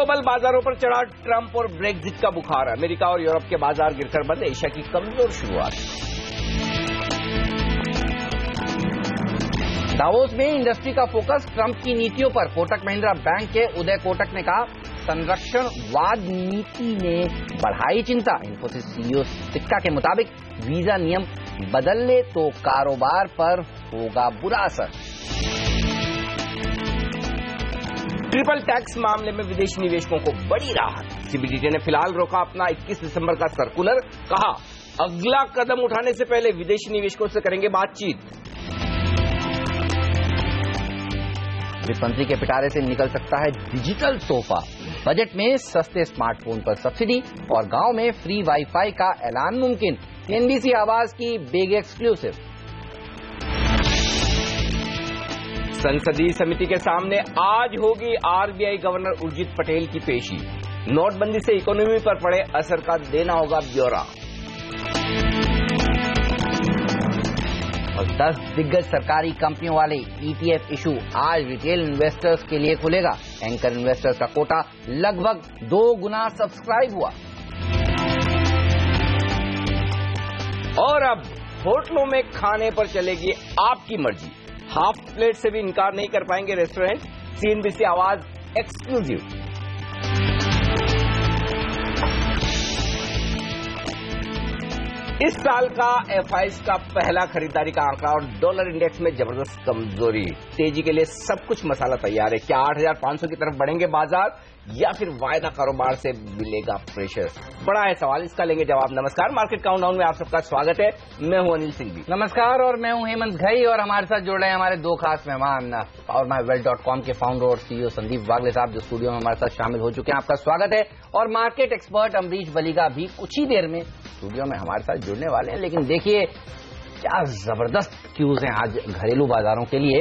Global बाजारों पर चढ़ा ट्रंप और ब्रेक्जिट का बुखार। अमेरिका और यूरोप के बाजार गिरकर बंद, एशिया की कमजोर शुरुआत। दावोस में इंडस्ट्री का फोकस ट्रंप की नीतियों पर। कोटक महिंद्रा बैंक के उदय कोटक ने कहा, संरक्षणवाद नीति ने बढ़ाई चिंता। इन्फोसिस सीईओ सिक्का के मुताबिक वीजा नियम बदल ले तो कारोबार पर होगा बुरा असर। ट्रिपल टैक्स मामले में विदेशी निवेशकों को बड़ी राहत। सीबीडीटी ने फिलहाल रोका अपना 21 दिसंबर का सर्कुलर। कहा, अगला कदम उठाने से पहले विदेशी निवेशकों से करेंगे बातचीत। वित्त मंत्री के पिटारे से निकल सकता है डिजिटल तोहफा। बजट में सस्ते स्मार्टफोन पर सब्सिडी और गांव में फ्री वाईफाई का ऐलान मुमकिन। एनबीसी आवाज की बिग एक्सक्लूसिव। संसदीय समिति के सामने आज होगी आरबीआई गवर्नर उर्जित पटेल की पेशी। नोटबंदी से इकोनॉमी पर पड़े असर का देना होगा ब्यौरा। और 10 दिग्गज सरकारी कंपनियों वाले ईटीएफ इशू आज रिटेल इन्वेस्टर्स के लिए खुलेगा। एंकर इन्वेस्टर्स का कोटा लगभग 2 गुना सब्सक्राइब हुआ। और अब होटलों में खाने पर चलेगी आपकी मर्जी। हाफ प्लेट से भी इनकार नहीं कर पाएंगे रेस्टोरेंट। सीएनबीसी आवाज एक्सक्लूसिव। इस साल का एफआईज का पहला खरीदारी का आंकड़ा और डॉलर इंडेक्स में जबरदस्त कमजोरी। तेजी के लिए सब कुछ मसाला तैयार है। क्या 8,500 की तरफ बढ़ेंगे बाजार या फिर वायदा कारोबार से मिलेगा प्रेशर? बड़ा है सवाल, इसका लेंगे जवाब। नमस्कार, मार्केट काउंटडाउन में आप सबका स्वागत है। मैं हूं अनिल सिंह भी। नमस्कार, और मैं हूं हेमंत घई, और हमारे साथ जुड़ रहे हैं हमारे 2 खास मेहमान। PowerMyWealth.com के फाउंडर और सीईओ संदीप वागले साहब, जो स्टूडियो में हमारे साथ शामिल हो चुके हैं। आपका स्वागत है। और मार्केट एक्सपर्ट अमरीश बलिगा भी कुछ ही देर में स्टूडियो में हमारे साथ जुड़ने वाले हैं। लेकिन देखिए, क्या जबरदस्त क्यूज हैं आज घरेलू बाजारों के लिए।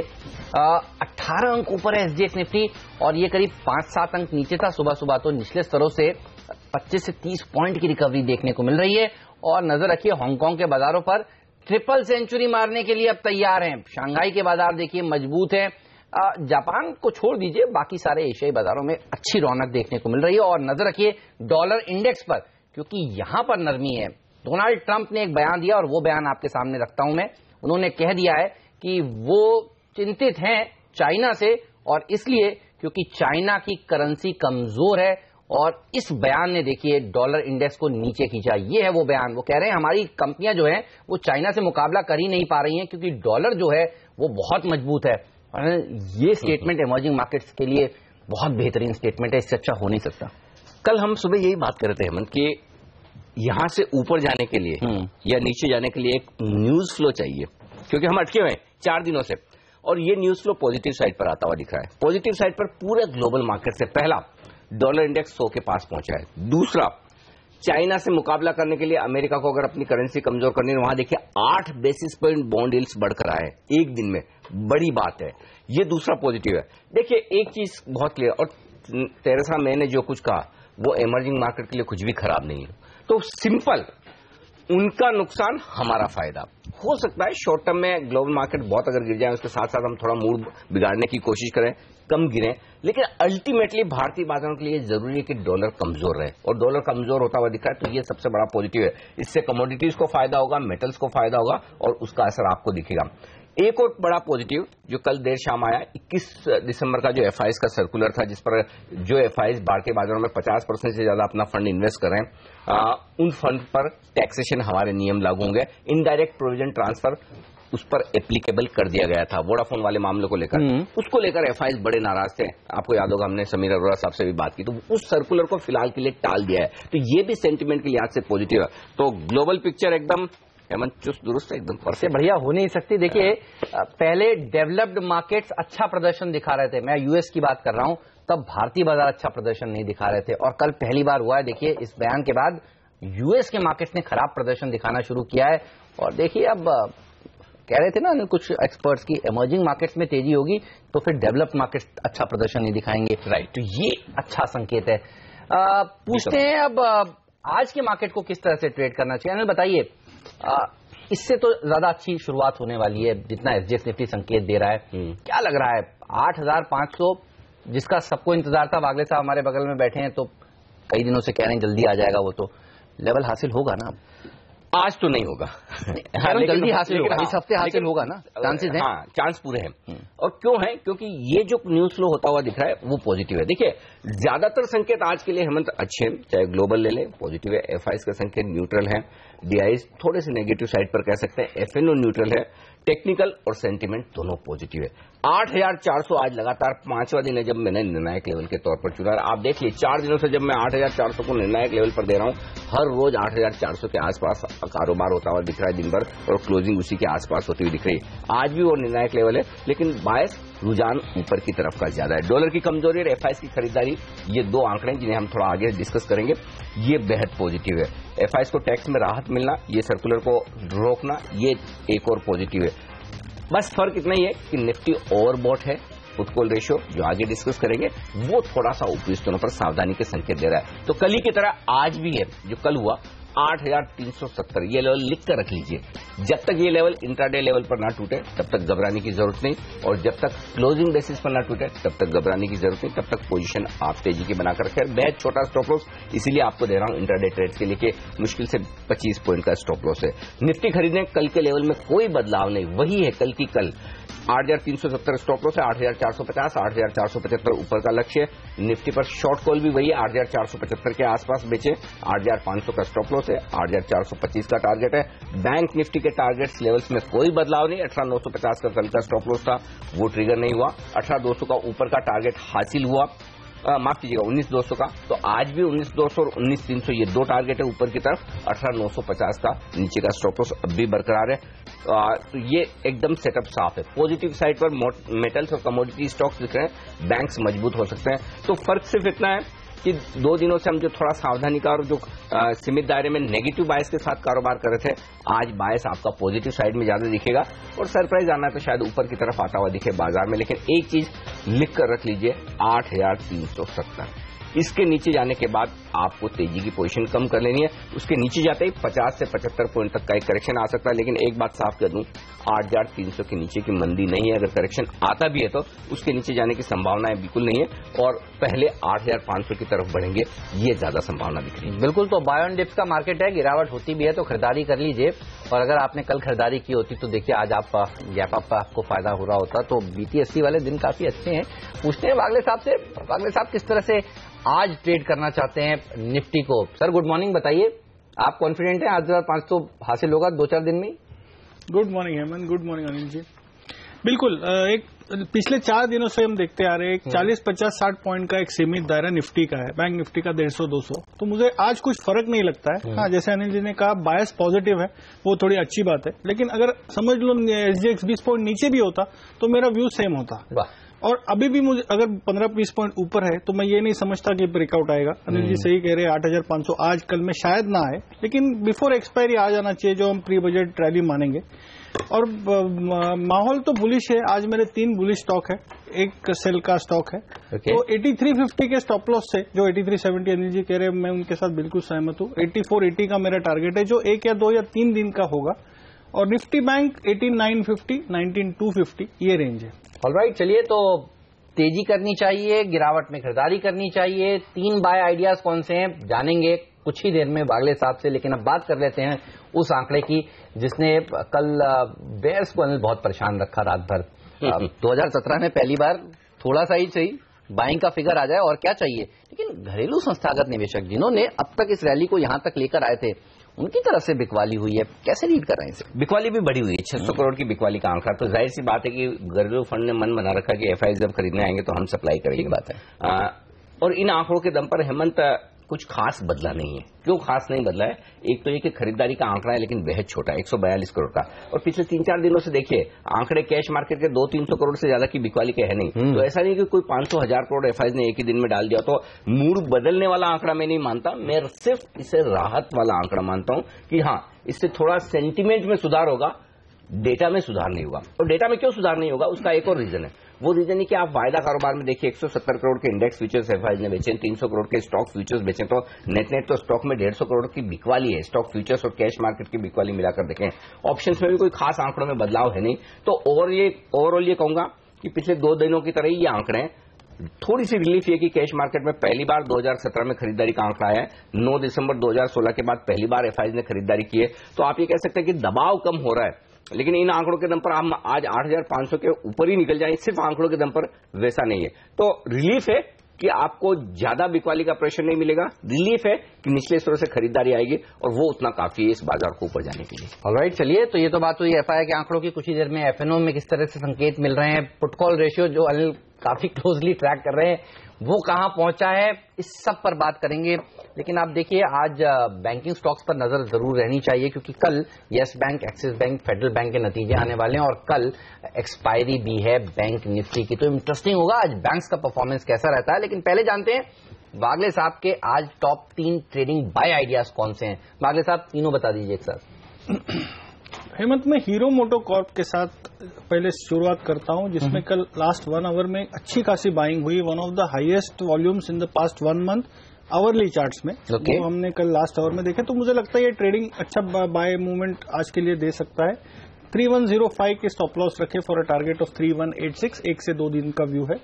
18 अंक ऊपर है एसजीएक्स निफ्टी, और ये करीब 5-7 अंक नीचे था सुबह सुबह। तो निचले स्तरों से 25 से 30 पॉइंट की रिकवरी देखने को मिल रही है। और नजर रखिए हांगकांग के बाजारों पर, ट्रिपल सेंचुरी मारने के लिए अब तैयार हैं। शंघाई के बाजार देखिए मजबूत है। जापान को छोड़ दीजिए, बाकी सारे एशियाई बाजारों में अच्छी रौनक देखने को मिल रही है। और नजर रखिए डॉलर इंडेक्स पर, क्योंकि यहां पर नरमी है। डोनाल्ड ट्रंप ने एक बयान दिया और वो बयान आपके सामने रखता हूं मैं। उन्होंने कह दिया है कि वो चिंतित हैं चाइना से, और इसलिए क्योंकि चाइना की करेंसी कमजोर है। और इस बयान ने देखिए डॉलर इंडेक्स को नीचे खींचा। ये है वो बयान। वो कह रहे हैं हमारी कंपनियां जो हैं वो चाइना से मुकाबला कर ही नहीं पा रही हैं, क्योंकि डॉलर जो है वो बहुत मजबूत है। और ये स्टेटमेंट इमर्जिंग मार्केट्स के लिए बहुत बेहतरीन स्टेटमेंट है, इससे अच्छा हो नहीं सकता। कल हम सुबह यही बात कर रहे थे हेमंत कि यहां से ऊपर जाने के लिए या नीचे जाने के लिए एक न्यूज फ्लो चाहिए, क्योंकि हम अटके हुए हैं 4 दिनों से। और ये न्यूज फ्लो पॉजिटिव साइड पर आता हुआ दिख रहा है। पॉजिटिव साइड पर पूरे ग्लोबल मार्केट से पहला, डॉलर इंडेक्स 100 के पास पहुंचा है। दूसरा, चाइना से मुकाबला करने के लिए अमेरिका को अगर अपनी करेंसी कमजोर करनी है, वहां देखिए 8 बेसिस पॉइंट बॉन्ड यील्ड्स बढ़कर आए एक दिन में। बड़ी बात है, ये दूसरा पॉजिटिव है। देखिए एक चीज बहुत क्लियर, और टेरेसा मे ने जो कुछ कहा वो इमर्जिंग मार्केट के लिए कुछ भी खराब नहीं है। तो सिंपल, उनका नुकसान हमारा फायदा हो सकता है। शॉर्ट टर्म में ग्लोबल मार्केट बहुत अगर गिर जाए, उसके साथ साथ हम थोड़ा मूड बिगाड़ने की कोशिश करें, कम गिरें, लेकिन अल्टीमेटली भारतीय बाजारों के लिए जरूरी है कि डॉलर कमजोर रहे। और डॉलर कमजोर होता हुआ दिखा है, तो ये सबसे बड़ा पॉजिटिव है। इससे कमोडिटीज को फायदा होगा, मेटल्स को फायदा होगा, और उसका असर आपको दिखेगा। एक और बड़ा पॉजिटिव जो कल देर शाम आया, 21 दिसंबर का जो एफआईज का सर्कुलर था, जिस पर जो एफआईज भारतीय बाजारों में 50% से ज्यादा अपना फंड इन्वेस्ट कर रहे हैं, उन फंड पर टैक्सेशन हमारे नियम लागू होंगे। इनडायरेक्ट प्रोविजन ट्रांसफर उस पर एप्लीकेबल कर दिया गया था वोडाफोन वाले मामले को लेकर। उसको लेकर एफआईज बड़े नाराज थे। आपको याद होगा हमने समीर अरोड़ा साहब से भी बात की, तो उस सर्कुलर को फिलहाल के लिए टाल दिया है। तो ये भी सेंटिमेंट के लिहाज से पॉजिटिव है। तो ग्लोबल पिक्चर एकदम हेमंत चुस्त दुरुस्त एकदम से बढ़िया हो नहीं सकती। देखिए पहले डेवलप्ड मार्केट्स अच्छा प्रदर्शन दिखा रहे थे, मैं यूएस की बात कर रहा हूं, तब भारतीय बाजार अच्छा प्रदर्शन नहीं दिखा रहे थे। और कल पहली बार हुआ है, देखिए इस बयान के बाद यूएस के मार्केट्स ने खराब प्रदर्शन दिखाना शुरू किया है। और देखिए अब कह रहे थे ना कुछ एक्सपर्ट्स की, इमर्जिंग मार्केट्स में तेजी होगी तो फिर डेवलप्ड मार्केट्स अच्छा प्रदर्शन नहीं दिखाएंगे। राइट, तो ये अच्छा संकेत है। पूछते हैं अब आज के मार्केट को किस तरह से ट्रेड करना चाहिए। अनिल बताइए, इससे तो ज्यादा अच्छी शुरुआत होने वाली है जितना एसजीएक्स निफ्टी संकेत दे रहा है। क्या लग रहा है 8,500 जिसका सबको इंतजार था, वागले साहब हमारे बगल में बैठे हैं तो कई दिनों से कह रहे हैं जल्दी आ जाएगा, वो तो लेवल हासिल होगा ना? आज तो नहीं होगा। हाँ, जल्दी हासिल होगा, इस हफ्ते हासिल होगा ना? चांसेस हैं? हाँ, चांस पूरे हैं। और क्यों है? क्योंकि ये जो न्यूज फ्लो होता हुआ दिख रहा है वो पॉजिटिव है। देखिए, ज्यादातर संकेत आज के लिए हेमंत अच्छे हैं, चाहे ग्लोबल ले लें पॉजिटिव है, एफआईएस का संकेत न्यूट्रल है, डीआईएस थोड़े से नेगेटिव साइड पर कह सकते हैं, एफएनओ न्यूट्रल है, टेक्निकल और सेंटीमेंट दोनों पॉजिटिव है। 8,400 आज लगातार 5वां दिन है जब मैंने निर्णायक लेवल के तौर पर चुना। आप देख लीजिए 4 दिनों से जब मैं 8,400 को निर्णायक लेवल पर दे रहा हूं, हर रोज 8,400 के आसपास कारोबार होता हुआ दिख रहा है दिन भर, और क्लोजिंग उसी के आसपास होती हुई दिख रही है। आज भी वो निर्णायक लेवल है, लेकिन बायस रुझान ऊपर की तरफ का ज्यादा है। डॉलर की कमजोरी और एफआईएस की खरीदारी, ये दो आंकड़े जिन्हें हम थोड़ा आगे डिस्कस करेंगे, ये बेहद पॉजिटिव है। एफआईएस को टैक्स में राहत मिलना, ये सर्कुलर को रोकना, ये एक और पॉजिटिव है। बस फर्क इतना ही है कि निफ्टी ओवरबॉट है, फुटकॉल रेशियो जो आगे डिस्कस करेंगे वो थोड़ा सा ऊपरी स्तरों पर सावधानी के संकेत दे रहा है। तो कल ही की तरह आज भी है, जो कल हुआ 8,370, ये लेवल लिख कर रख लीजिए। जब तक ये लेवल इंट्राडे लेवल पर ना टूटे तब तक घबराने की जरूरत नहीं, और जब तक क्लोजिंग बेसिस पर ना टूटे तब तक घबराने की जरूरत नहीं। तब तक पोजीशन आप तेजी की बनाकर रखें। बेहद छोटा स्टॉप लॉस इसीलिए आपको दे रहा हूं इंट्राडे ट्रेड के लिए कि मुश्किल से 25 पॉइंट का स्टॉप लॉस है। निफ्टी खरीदने कल के लेवल में कोई बदलाव नहीं, वही है कल की कल। 8,370 स्टॉप लॉस है, 8,450, 8,475 ऊपर का लक्ष्य है। निफ्टी पर शॉर्ट कॉल भी वही है, 8,475 के आसपास बेचे, 8,500 का स्टॉप लॉस है, 8,425 का टारगेट है। बैंक निफ्टी के टारगेट्स लेवल्स में कोई बदलाव नहीं। 18,950 का कल का स्टॉप लॉस था, वो ट्रिगर नहीं हुआ। 18,200 का ऊपर का टारगेट हासिल हुआ, माफ कीजिएगा 19,200 का, तो आज भी 19,200 और 19,300 ये दो टारगेट है ऊपर की तरफ। 18,950 का नीचे का स्टॉप लॉस अब भी बरकरार है। तो ये एकदम सेटअप साफ है। पॉजिटिव साइड पर मेटल्स और कमोडिटी स्टॉक्स दिख रहे हैं, बैंक्स मजबूत हो सकते हैं। तो फर्क सिर्फ इतना है कि 2 दिनों से हम जो थोड़ा सावधानी का और जो सीमित दायरे में नेगेटिव बायस के साथ कारोबार कर रहे थे, आज बायस आपका पॉजिटिव साइड में ज्यादा दिखेगा, और सरप्राइज आना तो शायद ऊपर की तरफ आता हुआ दिखे बाजार में। लेकिन एक चीज लिख कर रख लीजिए, 8,370, इसके नीचे जाने के बाद आपको तेजी की पोजीशन कम कर लेनी है। उसके नीचे जाते ही 50 से 75 पॉइंट तक का एक करेक्शन आ सकता है, लेकिन एक बात साफ कर दूं, 8,300 के नीचे की मंदी नहीं है। अगर करेक्शन आता भी है तो उसके नीचे जाने की संभावनाएं बिल्कुल नहीं है, और पहले 8,500 की तरफ बढ़ेंगे, ये ज्यादा संभावना दिख रही है। बिल्कुल, तो बाय ऑन डिप्स का मार्केट है, गिरावट होती भी है तो खरीदारी कर लीजिए। और अगर आपने कल खरीदारी की होती तो देखिए आज आप गैप अप आपको फायदा हो रहा होता। तो BTSC वाले दिन काफी अच्छे हैं। पूछते हैं वागले साहब से, वागले साहब किस तरह से आज ट्रेड करना चाहते हैं निफ्टी को? सर गुड मॉर्निंग, बताइए आप कॉन्फिडेंट हैं 8,500 हासिल होगा 2-4 दिन में? Good morning Hemant, good morning Anil ji. बिल्कुल, एक पिछले 4 दिनों से हम देखते आ रहे हैं 40, 50, 60 पॉइंट का एक सीमित दायरा निफ्टी का है, बैंक निफ्टी का 150, 200। तो मुझे आज कुछ फर्क नहीं लगता है। हाँ, जैसे अनिल जी ने कहा बायस पॉजिटिव है, वो थोड़ी अच्छी बात है। लेकिन अगर समझ लो SGX 20 पॉइंट नीचे भी होता तो मेरा व्यू सेम होता। और अभी भी मुझे अगर 15-20 पॉइंट ऊपर है तो मैं ये नहीं समझता कि ब्रेकआउट आएगा। अनिल जी सही कह रहे हैं, 8,500 आज कल में शायद ना आए, लेकिन बिफोर एक्सपायरी आ जाना चाहिए, जो हम प्री बजट रैली मानेंगे। और माहौल तो बुलिश है। आज मेरे 3 बुलिश स्टॉक है, एक सेल का स्टॉक है। तो 8350 के स्टॉप लॉस से जो 8370 अनिल जी कह रहे हैं, मैं उनके साथ बिल्कुल सहमत हूँ। 8480 का मेरा टारगेट है, जो 1 या 2 या 3 दिन का होगा। और निफ्टी बैंक 18,950, 19,250 ये रेंज है। ऑलराइट, चलिए, तो तेजी करनी चाहिए, गिरावट में खरीदारी करनी चाहिए। 3 बाय आइडियाज कौन से हैं जानेंगे कुछ ही देर में वागले साहब से। लेकिन अब बात कर लेते हैं उस आंकड़े की जिसने कल बेयर्स को बहुत परेशान रखा रात भर। 2017 में पहली बार थोड़ा सा ही सही बाइंग का फिगर आ जाए और क्या चाहिए, लेकिन घरेलू संस्थागत निवेशक जिन्होंने अब तक इस रैली को यहां तक लेकर आए थे, उनकी तरफ से बिकवाली हुई है। कैसे रीड कर रहे हैं इसे? बिकवाली भी बढ़ी हुई है, 600 करोड़ की बिकवाली का आंकड़ा। तो जाहिर सी बात है कि घरेलू फंड ने मन बना रखा कि एफआईआई जब खरीदने आएंगे तो हम सप्लाई करेंगे। बात है। और इन आंकड़ों के दम पर हेमंत कुछ खास बदला नहीं है। क्यों खास नहीं बदला है? एक तो ये कि खरीदारी का आंकड़ा है लेकिन बेहद छोटा है, 142 करोड़ का। और पिछले 3-4 दिनों से देखिए आंकड़े कैश मार्केट के 200-300 करोड़ से ज्यादा की बिकवाली के है नहीं। तो ऐसा नहीं कि कोई 500-1000 करोड़ एफआईआई ने एक ही दिन में डाल दिया। तो मूड बदलने वाला आंकड़ा मैं नहीं मानता, मैं सिर्फ इसे राहत वाला आंकड़ा मानता हूं कि हाँ, इससे थोड़ा सेंटीमेंट में सुधार होगा, डेटा में सुधार नहीं होगा। और डेटा में क्यों सुधार नहीं होगा उसका एक और रीजन है। वो रीजन है कि आप वायदा कारोबार में देखिए 170 करोड़ के इंडेक्स फ्यूचर्स एफआईआई ने बेचे, 300 करोड़ के स्टॉक फ्यूचर्स बेचे। तो नेट तो स्टॉक में 150 करोड़ की बिकवाली है। स्टॉक फ्यूचर्स और कैश मार्केट की बिकवाली मिलाकर देखें। ऑप्शंस में भी कोई खास आंकड़ों में बदलाव है नहीं। तो ओवरऑल ये कहूंगा कि पिछले 2 दिनों की तरह ही ये आंकड़े हैं। थोड़ी सी रिलीफ ये कि कैश मार्केट में पहली बार 2017 में खरीदारी का आंकड़ा आया है। 9 दिसंबर 2016 के बाद पहली बार एफआईज ने खरीदारी की है, तो आप ये कह सकते हैं कि दबाव कम हो रहा है। लेकिन इन आंकड़ों के दम पर हम आज 8,500 के ऊपर ही निकल जाए, सिर्फ आंकड़ों के दम पर वैसा नहीं है। तो रिलीफ है कि आपको ज्यादा बिकवाली का प्रेशर नहीं मिलेगा, रिलीफ है कि निचले स्तरों से खरीदारी आएगी और वो उतना काफी है इस बाजार को ऊपर जाने के लिए। ऑलराइट, चलिए, तो ये तो बात हुई एफआई के आंकड़ों की। कुछ ही देर में एफएनओ में किस तरह से संकेत मिल रहे हैं, पुट कॉल रेशियो जो अनिल काफी क्लोजली ट्रैक कर रहे हैं, वो कहां पहुंचा है, इस सब पर बात करेंगे। लेकिन आप देखिए, आज बैंकिंग स्टॉक्स पर नजर जरूर रहनी चाहिए, क्योंकि कल yes bank, Axis Bank, Federal bank के नतीजे आने वाले हैं और कल एक्सपायरी भी है बैंक निफ्टी की। तो इंटरेस्टिंग होगा आज बैंक्स का परफॉर्मेंस कैसा रहता है। लेकिन पहले जानते हैं वागले साहब के आज टॉप 3 ट्रेडिंग बाय आइडियाज कौन से हैं। वागले साहब तीनों बता दीजिए एक साथ। हेमंत, मैं हीरो मोटो कॉर्प के साथ पहले शुरुआत करता हूं, जिसमें कल लास्ट 1 आवर में अच्छी खासी बाइंग हुई, one of the highest volumes in the past 1 month hourly charts में। Okay. वो हमने कल लास्ट आवर में देखे, तो मुझे लगता है ये ट्रेडिंग अच्छा बाय मूवमेंट आज के लिए दे सकता है। 3105 के स्टॉप लॉस रखे फॉर अ टारगेट ऑफ 3186, 1 से 2 दिन का व्यू है।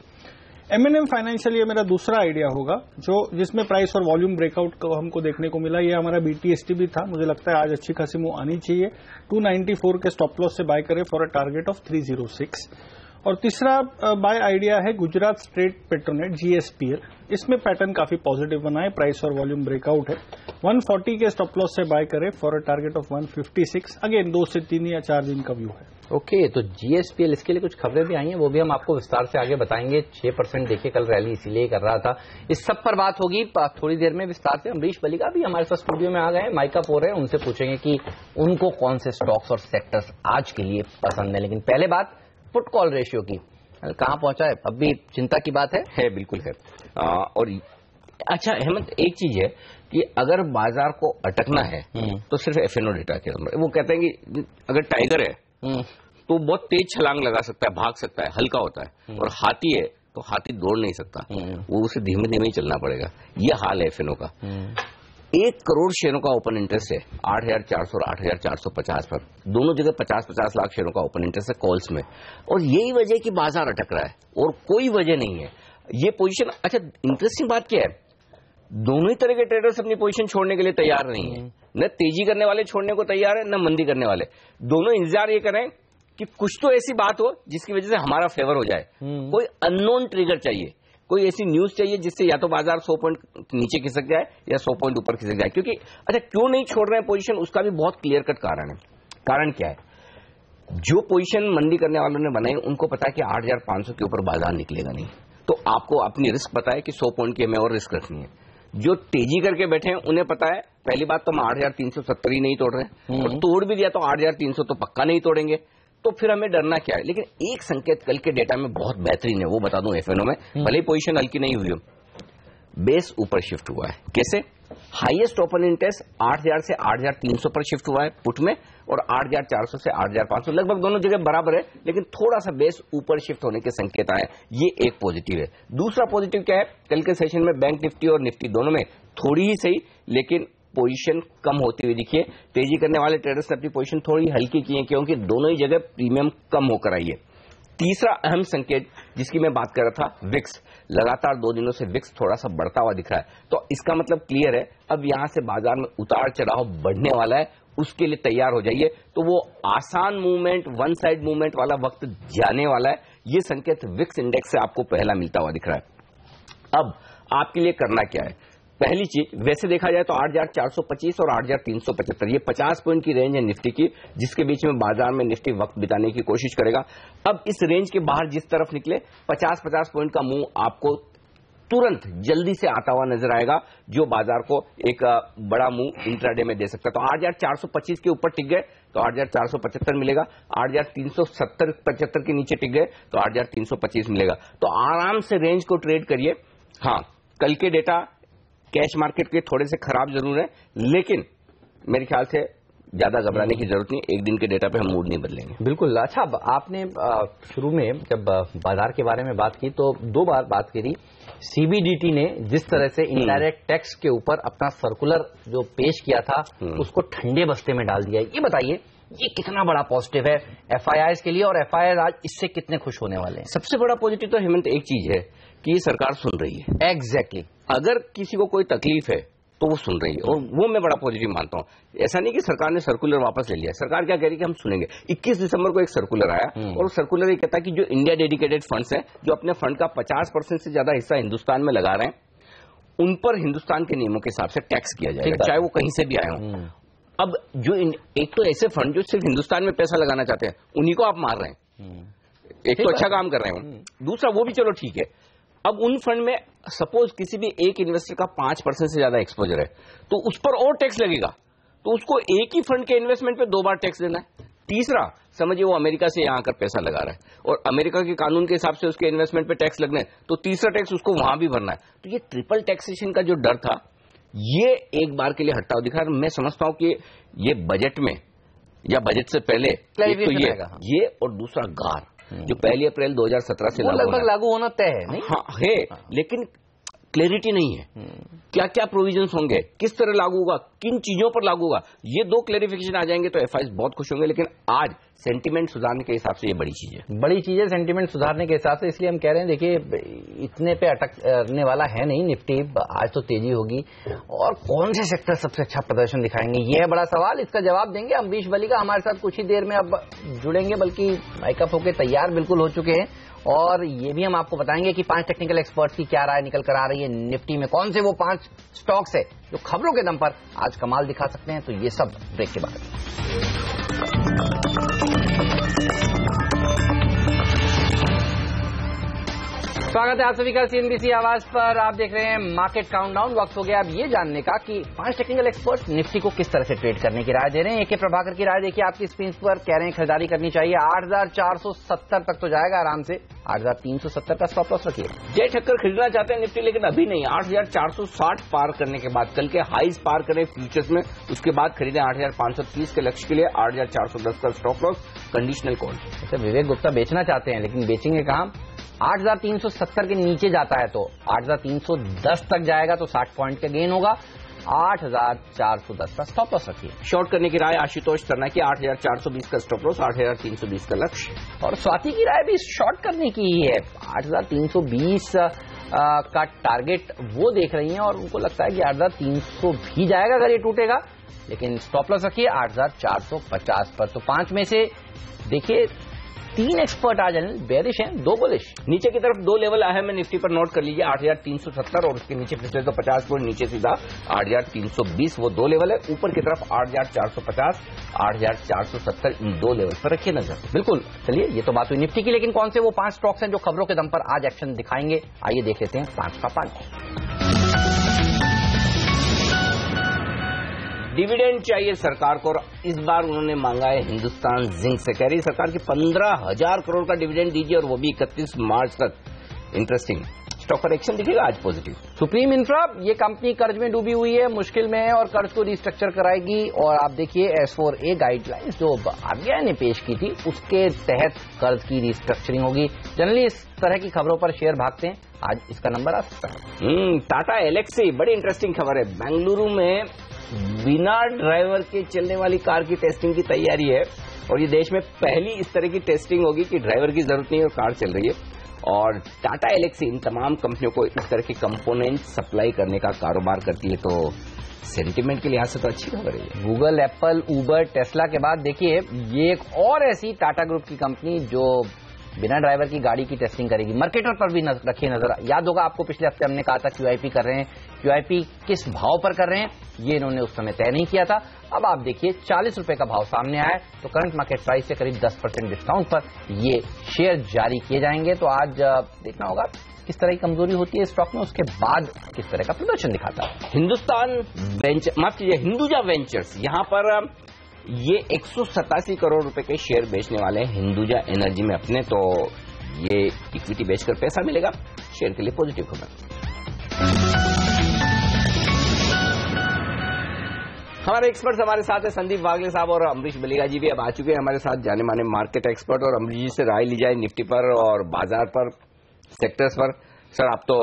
M&M फाइनेंशियल, ये मेरा दूसरा आइडिया होगा, जो जिसमें प्राइस और वॉल्यूम ब्रेकआउट को हमको देखने को मिला। ये हमारा BTST भी था, मुझे लगता है आज अच्छी खासी मूव आनी चाहिए। 294 के स्टॉप लॉस से बाय करें फॉर अ टारगेट ऑफ 306। और तीसरा बाय आइडिया है गुजरात स्टेट पेट्रोनेट GSPL। इसमें पैटर्न काफी पॉजिटिव बना है, प्राइस और वॉल्यूम ब्रेकआउट है। 140 के स्टॉप लॉस से बाय करें for a target of 156। Again 2 से 3 या 4 दिन का व्यू है। ओके, तो GSPL, इसके लिए कुछ खबरें भी आई हैं, वो भी हम आपको विस्तार से आगे बताएंगे। 6% देखिए कल रैली इसीलिए कर रहा था। इस सब पर बात होगी थोड़ी देर में विस्तार से। अमरीश बलिगा भी हमारे साथ स्टूडियो में आ गए हैं, माइक अप हो रहे हैं, उनसे पूछेंगे कि उनको कौन से स्टॉक्स और सेक्टर्स आज के लिए पसंद है। लेकिन पहले बात पुट कॉल रेशियो की, कहां पहुंचा है? अब भी चिंता की बात है बिल्कुल है। और अच्छा हेमंत, एक चीज है कि अगर बाजार को अटकना है तो सिर्फ एफएनओ डेटा के नंबर। वो कहते हैं कि अगर टाइगर है तो बहुत तेज छलांग लगा सकता है, भाग सकता है, हल्का होता है, और हाथी है तो हाथी दौड़ नहीं सकता, वो उसे धीमे धीमे ही चलना पड़ेगा। ये हाल है एफएनओ का। 1 करोड़ शेयरों का ओपन इंटरेस्ट है, 8,400 और 8,450 पर, दोनों जगह 50-50 लाख शेयरों का ओपन इंटरेस्ट है कॉल्स में। और यही वजह कि बाजार अटक रहा है और कोई वजह नहीं है ये पोजीशन। अच्छा, इंटरेस्टिंग बात क्या है, दोनों ही तरह के ट्रेडर्स अपनी पोजीशन छोड़ने के लिए तैयार नहीं है। न तेजी करने वाले छोड़ने को तैयार है, न मंदी करने वाले। दोनों इंतजार ये करें कि कुछ तो ऐसी बात हो जिसकी वजह से हमारा फेवर हो जाए। कोई अननोन ट्रिगर चाहिए, कोई ऐसी न्यूज चाहिए जिससे या तो बाजार 100 पॉइंट नीचे खिसक जाए या 100 पॉइंट ऊपर खिसक जाए। क्योंकि अच्छा, क्यों नहीं छोड़ रहे हैं पोजीशन, उसका भी बहुत क्लियर कट कारण है। कारण क्या है, जो पोजीशन मंदी करने वालों ने बनाई उनको पता है कि 8,500 के ऊपर बाजार निकलेगा नहीं, तो आपको अपनी रिस्क पता है कि 100 पॉइंट की हमें और रिस्क रखनी है। जो तेजी करके बैठे हैं उन्हें पता है पहली बात तो हम 8,370 ही नहीं तोड़ रहे हैं, और तोड़ भी दिया तो 8,300 तो पक्का नहीं तोड़ेंगे, तो फिर हमें डरना क्या है। लेकिन एक संकेत कल के डेटा में बहुत बेहतरीन है, वो बता दूं एफएनओ में, भले ही पोजीशन हल्की नहीं हुई हो, बेस ऊपर शिफ्ट हुआ है। कैसे? हाईएस्ट ओपन इंटरेस्ट 8,000 से 8,300 पर शिफ्ट हुआ है पुट में, और 8,400 से 8,500, लगभग दोनों जगह बराबर है, लेकिन थोड़ा सा बेस ऊपर शिफ्ट होने के संकेत आए। ये एक पॉजिटिव है। दूसरा पॉजिटिव क्या है, कल के सेशन में बैंक निफ्टी और निफ्टी दोनों में थोड़ी ही सही लेकिन पोजीशन कम होती हुई दिखी है। तेजी करने वाले ट्रेडर्स ने अपनी पोजीशन थोड़ी हल्की की है, क्योंकि दोनों ही जगह प्रीमियम कम होकर आई है। तीसरा अहम संकेत जिसकी मैं बात कर रहा था, विक्स, लगातार 2 दिनों से विक्स थोड़ा सा बढ़ता हुआ दिख रहा है, तो इसका मतलब क्लियर है अब यहां से बाजार में उतार चढ़ाव बढ़ने वाला है, उसके लिए तैयार हो जाइए। तो वो आसान मूवमेंट, वन साइड मूवमेंट वाला वक्त जाने वाला है। ये संकेत विक्स इंडेक्स से आपको पहला मिलता हुआ दिख रहा है। अब आपके लिए करना क्या है, पहली चीज, वैसे देखा जाए तो 8,425 और 8,375, ये 50 पॉइंट की रेंज है निफ्टी की, जिसके बीच में बाजार में निफ्टी वक्त बिताने की कोशिश करेगा। अब इस रेंज के बाहर जिस तरफ निकले 50-50 पॉइंट का मूव आपको तुरंत जल्दी से आता हुआ नजर आएगा, जो बाजार को एक बड़ा मूव इंट्राडे में दे सकता है। तो 8,425 के ऊपर टिक गए तो 8,475 मिलेगा, 8,370-75 के नीचे टिक गए तो 8,325 मिलेगा। तो आराम से रेंज को ट्रेड करिए। हाँ, कल के डेटा कैश मार्केट के थोड़े से खराब जरूर है, लेकिन मेरे ख्याल से ज्यादा घबराने की जरूरत नहीं, एक दिन के डेटा पे हम मूड नहीं बदलेंगे। बिल्कुल। अच्छा, आपने शुरू में जब बाजार के बारे में बात की तो 2 बार बात करी, सीबीडीटी ने जिस तरह से इनडायरेक्ट टैक्स के ऊपर अपना सर्कुलर जो पेश किया था उसको ठंडे बस्ते में डाल दिया। ये बताइए, ये कितना बड़ा पॉजिटिव है एफआईआई के लिए, और एफआईआई आज इससे कितने खुश होने वाले हैं? सबसे बड़ा पॉजिटिव तो हेमंत एक चीज है कि ये सरकार सुन रही है। एग्जैक्टली। अगर किसी को कोई तकलीफ है तो वो सुन रही है, और वो मैं बड़ा पॉजिटिव मानता हूं। ऐसा नहीं कि सरकार ने सर्कुलर वापस ले लिया। सरकार क्या कह रही है कि हम सुनेंगे। 21 दिसंबर को एक सर्कुलर आया, और वो सर्कुलर ये कहता है कि जो इंडिया डेडिकेटेड फंड्स हैं, जो अपने फंड का 50% से ज्यादा हिस्सा हिंदुस्तान में लगा रहे हैं, उन पर हिंदुस्तान के नियमों के हिसाब से टैक्स किया जाएगा, चाहे वो कहीं से भी आए हों। अब जो एक तो ऐसे फंड जो सिर्फ हिंदुस्तान में पैसा लगाना चाहते हैं, उन्हीं को आप मार रहे हैं। एक तो अच्छा काम कर रहे हैं, दूसरा वो भी चलो ठीक है। अब उन फंड में सपोज किसी भी एक इन्वेस्टर का 5% से ज्यादा एक्सपोजर है, तो उस पर और टैक्स लगेगा, तो उसको एक ही फंड के इन्वेस्टमेंट पे 2 बार टैक्स देना है। तीसरा, समझिए वो अमेरिका से यहां आकर पैसा लगा रहा है, और अमेरिका के कानून के हिसाब से उसके इन्वेस्टमेंट पे टैक्स लगना है, तो तीसरा टैक्स उसको वहां भी भरना है। तो ये ट्रिपल टैक्सेशन का जो डर था, ये एक बार के लिए हटाओ दिखा। मैं समझता हूं कि ये बजट में या बजट से पहले तो ये और दूसरा गार जो 1 अप्रैल 2017 से लगभग लागू होना तय है, नहीं? हाँ है, लेकिन क्लैरिटी नहीं है। क्या क्या प्रोविजंस होंगे, किस तरह लागू होगा, किन चीजों पर लागू होगा, ये 2 क्लैरिफिकेशन आ जाएंगे तो एफआईआई बहुत खुश होंगे। लेकिन आज सेंटीमेंट सुधारने के हिसाब से ये बड़ी चीज है, बड़ी चीज है सेंटीमेंट सुधारने के हिसाब से। इसलिए हम कह रहे हैं, देखिए इतने पे अटकने वाला है नहीं निफ्टी, आज तो तेजी होगी। और कौन से सेक्टर सबसे अच्छा प्रदर्शन दिखाएंगे, ये है बड़ा सवाल। इसका जवाब देंगे अम्बरीश बलिगा हमारे साथ कुछ ही देर में अब जुड़ेंगे, बल्कि माइकअप होकर तैयार बिल्कुल हो चुके हैं। और ये भी हम आपको बताएंगे कि 5 टेक्निकल एक्सपर्ट्स की क्या राय निकल कर आ रही है, निफ्टी में कौन से वो 5 स्टॉक्स है जो खबरों के दम पर आज कमाल दिखा सकते हैं। तो ये सब ब्रेक के बाद। स्वागत है आप सभी का सीएनबीसी आवाज पर। आप देख रहे हैं मार्केट काउंटडाउन। वक्त हो गया अब ये जानने का कि 5 टेक्निकल एक्सपर्ट निफ्टी को किस तरह से ट्रेड करने की राय दे रहे हैं। एके प्रभाकर की राय देखिए आपकी स्क्रीन पर, कह रहे हैं खरीदारी करनी चाहिए। 8470 तक तो जाएगा आराम से, 8370 का स्टॉप लॉस रखिए। जय ठक्कर खरीदना चाहते हैं निफ्टी, लेकिन अभी नहीं। 8460 पार करने के बाद, कल के हाईज पार करें फ्यूचर्स में, उसके बाद खरीदें 8530 के लक्ष्य के लिए। 8410 का स्टॉप लॉस, कंडीशनल कॉल। अच्छा, विवेक गुप्ता बेचना चाहते हैं, लेकिन बेचेंगे कहां? 8370 के नीचे जाता है तो 8310 तक जाएगा तो 60 पॉइंट का गेन होगा। 8410 का स्टॉप लॉस रखिए। शॉर्ट करने की राय आशुतोष करना की 8420 का स्टॉप लॉस, 8320 का लक्ष्य। और स्वाति की राय भी शॉर्ट करने की ही है, 8320 का टारगेट वो देख रही हैं, और उनको लगता है कि 8300 भी जाएगा अगर ये टूटेगा, लेकिन स्टॉप लॉस रखिए 8450 पर। तो 5 में से देखिए 3 एक्सपर्ट आज बेरिश हैं, 2 बुलिश। नीचे की तरफ 2 लेवल अहम है निफ्टी पर, नोट कर लीजिए। 8370 और उसके नीचे फिर तो 50 पॉइंट नीचे सीधा 8320, वो 2 लेवल है। ऊपर की तरफ 8450, 8470, इन 2 लेवल पर रखिए नजर। बिल्कुल। चलिए, ये तो बात हुई निफ्टी की, लेकिन कौन से वो 5 स्टॉक्स हैं जो खबरों के दम पर आज एक्शन दिखाएंगे, आइए देख लेते हैं 5 का 5। डिविडेंड चाहिए सरकार को, और इस बार उन्होंने मांगा है हिंदुस्तान जिंक से। कह रही सरकार की 15,000 करोड़ का डिविडेंड दीजिए, और वो भी 31 मार्च तक। इंटरेस्टिंग। स्टॉक पर एक्शन दिखेगा आज पॉजिटिव। सुप्रीम इंफ्रा, ये कंपनी कर्ज में डूबी हुई है, मुश्किल में है, और कर्ज को रिस्ट्रक्चर कराएगी। और आप देखिए S4A गाइडलाइंस जो आरबीआई ने पेश की थी, उसके तहत कर्ज की रिस्ट्रक्चरिंग होगी। जनरली इस तरह की खबरों पर शेयर भागते हैं, आज इसका नंबर आ सकता है। टाटा एलेक्सी, बड़ी इंटरेस्टिंग खबर है। बेंगलुरु में बिना ड्राइवर के चलने वाली कार की टेस्टिंग की तैयारी है, और ये देश में पहली इस तरह की टेस्टिंग होगी कि ड्राइवर की जरूरत नहीं है और कार चल रही है। और टाटा एलेक्सी इन तमाम कंपनियों को इस तरह के कंपोनेंट सप्लाई करने का कारोबार करती है, तो सेंटीमेंट के लिहाज से तो अच्छी खबर है। गूगल, एप्पल, उबर, टेस्ला के बाद देखिए ये एक और ऐसी टाटा ग्रुप की कंपनी जो बिना ड्राइवर की गाड़ी की टेस्टिंग करेगी। मार्केटर पर भी रखिए नजर। याद होगा आपको, पिछले हफ्ते हमने कहा था QIP कर रहे हैं। QIP किस भाव पर कर रहे हैं ये इन्होंने उस समय तय नहीं किया था। अब आप देखिए 40 रुपए का भाव सामने आया है, तो करंट मार्केट प्राइस से करीब 10% डिस्काउंट पर ये शेयर जारी किए जाएंगे। तो आज देखना होगा किस तरह की कमजोरी होती है स्टॉक में, उसके बाद किस तरह का प्रदर्शन दिखाता है। हिंदुजा वेंचर्स, यहाँ पर ये 187 करोड़ रुपए के शेयर बेचने वाले हैं हिंदुजा एनर्जी में अपने, तो ये इक्विटी बेचकर पैसा मिलेगा, शेयर के लिए पॉजिटिव खबर। हमारे एक्सपर्ट्स हमारे साथ है संदीप वागले साहब और अम्बरीश बलिगा जी भी अब आ चुके हैं हमारे साथ, जाने माने मार्केट एक्सपर्ट। और अम्बरीश जी से राय ली जाए निफ्टी पर और बाजार पर, सेक्टर्स पर। सर, आप तो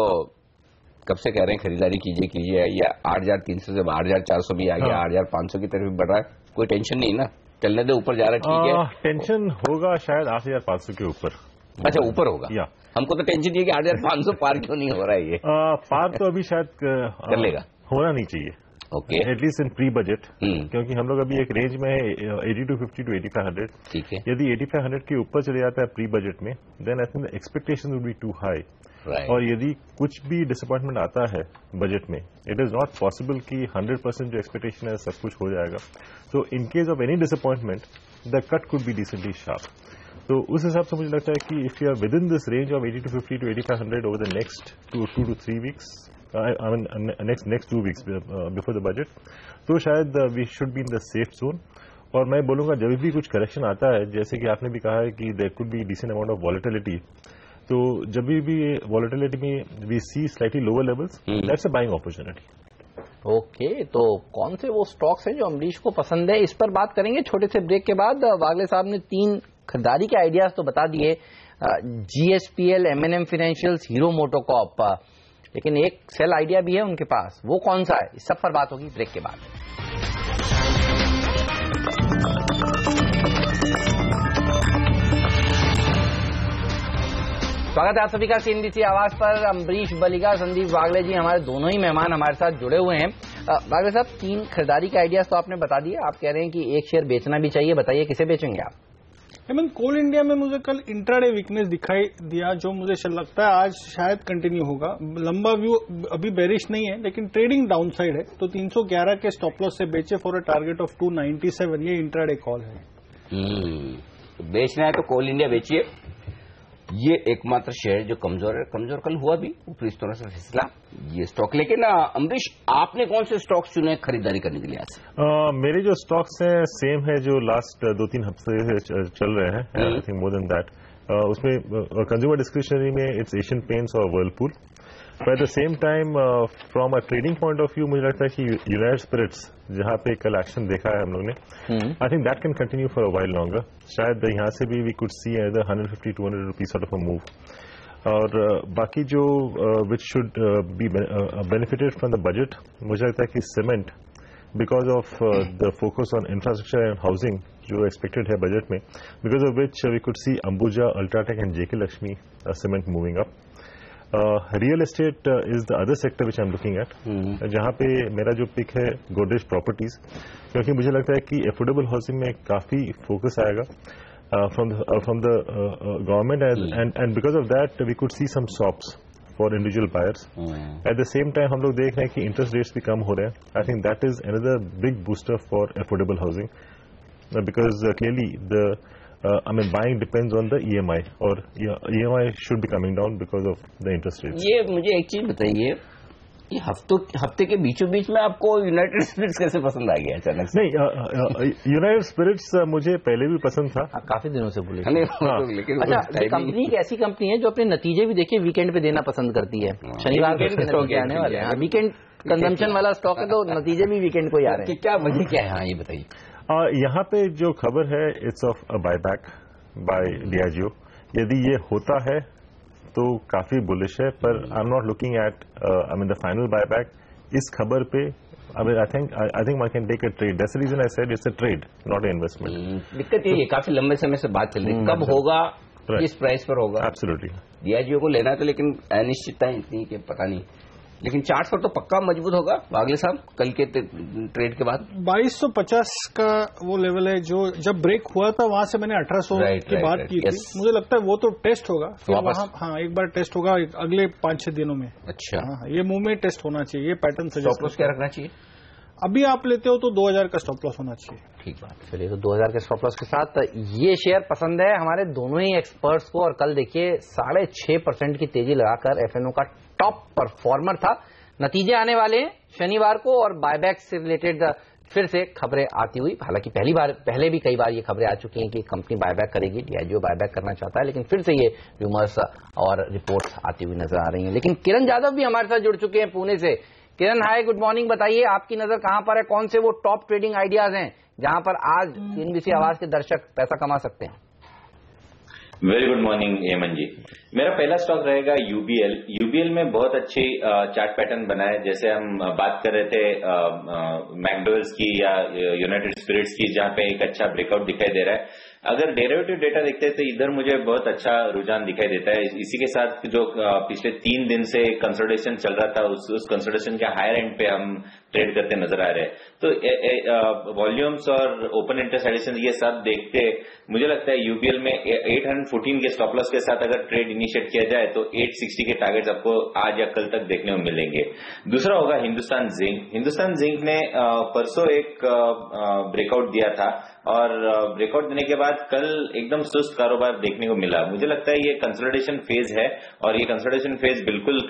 कब से कह रहे हैं खरीदारी कीजिए, या 8,300 से 8,400 भी आ गया, 8,500 की तरफ भी बढ़ रहा है, कोई टेंशन नहीं ना? चलने दे, ऊपर जा रहा है, ठीक है। टेंशन होगा शायद 8,500 के ऊपर। अच्छा, ऊपर होगा। या हमको तो टेंशन नहीं है कि 8,500 पार क्यों नहीं हो रहा है ये। पार तो अभी शायद कर लेगा, होना नहीं चाहिए। Okay, at least in pre budget, क्योंकि हम लोग अभी एक रेंज में है 8250 to 8500। ठीक है, यदि 8500 के ऊपर चले जाता है प्री बजट में, then I think the expectation would be too high. और यदि कुछ भी डिसअपॉइंटमेंट आता है बजट में, इट इज नॉट पॉसिबल कि 100% जो एक्सपेक्टेशन है सब कुछ हो जाएगा। तो in case of any disappointment, the cut could be decently sharp. तो उस हिसाब से मुझे लगता है कि if you are within this range of 8250 to 8500 over the next 2 to 3 weeks, I mean next 2 weeks before the budget, तो शायद we should be in the safe zone। और मैं बोलूंगा जब भी कुछ करेक्शन आता है, जैसे कि आपने भी कहा है कि there could be decent amount of volatility, तो जब भी volatility में we see slightly lower levels, that's a buying opportunity। Okay, तो कौन से वो स्टॉक्स हैं जो अमरीश को पसंद है, इस पर बात करेंगे छोटे से ब्रेक के बाद। वागले साहब ने 3 खरीदारी के आइडियाज तो बता दिए, GSPL, M&M financials, hero MotoCorp, लेकिन एक सेल आइडिया भी है उनके पास, वो कौन सा है, इस सब पर बात होगी ब्रेक के बाद। स्वागत है आप सभी का CNBC आवाज पर। अमरीश बलिगा, संदीप वागले जी हमारे दोनों ही मेहमान हमारे साथ जुड़े हुए हैं। वागले साहब, 3 खरीदारी के आइडियाज तो आपने बता दिए, आप कह रहे हैं कि एक शेयर बेचना भी चाहिए, बताइए किसे बेचेंगे आप? कोल इंडिया में मुझे कल इंट्राडे वीकनेस दिखाई दिया, जो मुझे लगता है आज शायद कंटिन्यू होगा। लंबा व्यू अभी बेरिश नहीं है, लेकिन ट्रेडिंग डाउन साइड है, तो 311 के स्टॉप लॉस से बेचे फॉर अ टारगेट ऑफ 297। ये इंट्राडे कॉल है। बेचना है तो कोल इंडिया बेचिए। ये एकमात्र शेयर जो कमजोर है, कमजोर कल हुआ भी, ऊपरी स्तरों से फिसला ये स्टॉक। लेकिन अमरीश, आपने कौन से स्टॉक्स चुने खरीदारी करने के लिए आज? मेरे जो स्टॉक्स हैं सेम है जो लास्ट 2-3 हफ्ते से चल रहे हैं, I think more than that. उसमें कंज्यूमर डिस्क्रिशनरी में इट्स एशियन पेंट्स और Whirlpool. But at the same time from a trading point of view मुझे लगता है कि यूनाइटेड स्पिरिट्स, जहां पे कल एक्शन देखा है हम लोग ने, I think that can continue for a while longer. शायद यहां से भी we could see other 150-200 rupees sort of a move. और बाकी जो which should be benefited from the budget, मुझे लगता है कि cement, because of the focus on infrastructure and housing जो एक्सपेक्टेड है बजट में, because of which we could see Ambuja, UltraTech and JK Lakshmi cement moving up. Real estate is the other sector which I am looking at, जहां पे मेरा जो pick है Godrej properties, क्योंकि मुझे लगता है कि अफोर्डेबल हाउसिंग में काफी फोकस आएगा from the government, and because of that we could see some shops for individual buyers. At the same time हम लोग देख रहे हैं कि इंटरेस्ट रेट्स भी कम हो रहे हैं। आई think that is another big booster for affordable housing, because clearly the buying depends on the EMI, और EMI should be coming down because of the interest rates। ये मुझे एक चीज बताइए, ये हफ्ते के बीचों बीच में आपको यूनाइटेड स्पिरिट्स कैसे पसंद आ गया अचानक से? नहीं, यूनाइटेड स्पिरिट्स मुझे पहले भी पसंद था, काफी दिनों से बोले। लेकिन अच्छा, ये कंपनी एक ऐसी कंपनी है जो अपने नतीजे भी देखिए वीकेंड पे देना पसंद करती है। शनिवार को नतीजे आने वाले हैं, वीकेंड कंजम्पशन वाला स्टॉक है, तो नतीजे भी वीकेंड को ही आ रहे हैं। क्या वजह क्या है? हाँ, ये बताइए। यहाँ पे जो खबर है, it's of a buyback by Diageo। यदि ये होता है तो काफी बुलिश है, पर I am not looking at the final buyback. इस खबर पे I think one can take a trade. That's the reason I said it's a trade, not a investment. दिक्कत ये है, काफी लंबे समय से बात चल रही है, कब होगा, किस प्राइस पर होगा। एब्सोल्युटली Diageo को लेना था, लेकिन अनिश्चितता इतनी कि पता नहीं। लेकिन चार्ट पर तो पक्का मजबूत होगा वागले साहब, कल के ट्रेड के बाद 2250 का वो लेवल है जो जब ब्रेक हुआ था, वहां से मैंने 1800 की बात की थी। मुझे लगता है वो तो टेस्ट होगा फिर वहां। हाँ, एक बार टेस्ट होगा अगले 5-6 दिनों में। अच्छा, हाँ, ये मूवमेंट टेस्ट होना चाहिए, ये पैटर्न स्टॉप लॉस क्या रखना चाहिए? अभी आप लेते हो तो 2000 का स्टॉप लॉस होना चाहिए। ठीक बात। चलिए, तो 2000 के स्टॉप लॉस के साथ ये शेयर पसंद है हमारे दोनों ही एक्सपर्ट्स को। और कल देखिए 6.5% की तेजी लगाकर FNO का टॉप परफॉर्मर था। नतीजे आने वाले हैं शनिवार को, और बायबैक से रिलेटेड फिर से खबरें आती हुई, हालांकि पहले भी कई बार ये खबरें आ चुकी हैं कि कंपनी बायबैक करेगी, Diageo बायबैक करना चाहता है, लेकिन फिर से ये रूमर्स और रिपोर्ट्स आती हुई नजर आ रही हैं। लेकिन किरण जाधव भी हमारे साथ जुड़ चुके हैं पुणे से। किरण, हाय, गुड मॉर्निंग। बताइए आपकी नजर कहां पर है, कौन से वो टॉप ट्रेडिंग आइडियाज हैं जहां पर आज CNBC आवाज के दर्शक पैसा कमा सकते हैं? वेरी गुड मॉर्निंग हेमंत जी। मेरा पहला स्टॉक रहेगा यूबीएल। यूबीएल में बहुत अच्छी चार्ट पैटर्न बना है। जैसे हम बात कर रहे थे मैकडोवेल्स की या यूनाइटेड स्पिरिट्स की, जहां पे एक अच्छा ब्रेकआउट दिखाई दे रहा है। अगर डेरिवेटिव डेटा देखते हैं तो इधर मुझे बहुत अच्छा रुझान दिखाई देता है। इसी के साथ जो पिछले 3 दिन से कंसोलिडेशन चल रहा था, उस कंसोलिडेशन के हायर एंड पे हम ट्रेड करते नजर आ रहे हैं। तो वॉल्यूम्स और ओपन इंटरेस्ट एडिशन ये सब देखते मुझे लगता है यूबीएल में 814 के स्टॉप लॉस के साथ अगर ट्रेड इनिशिएट किया जाए तो 860 के टारगेट्स आपको आज या कल तक देखने को मिलेंगे। दूसरा होगा हिंदुस्तान जिंक। हिंदुस्तान जिंक ने परसों एक ब्रेकआउट दिया था और ब्रेकआउट देने के बाद कल एकदम सुस्त कारोबार देखने को मिला। मुझे लगता है ये कंसोलिडेशन फेज है और ये कंसोलिडेशन फेज बिल्कुल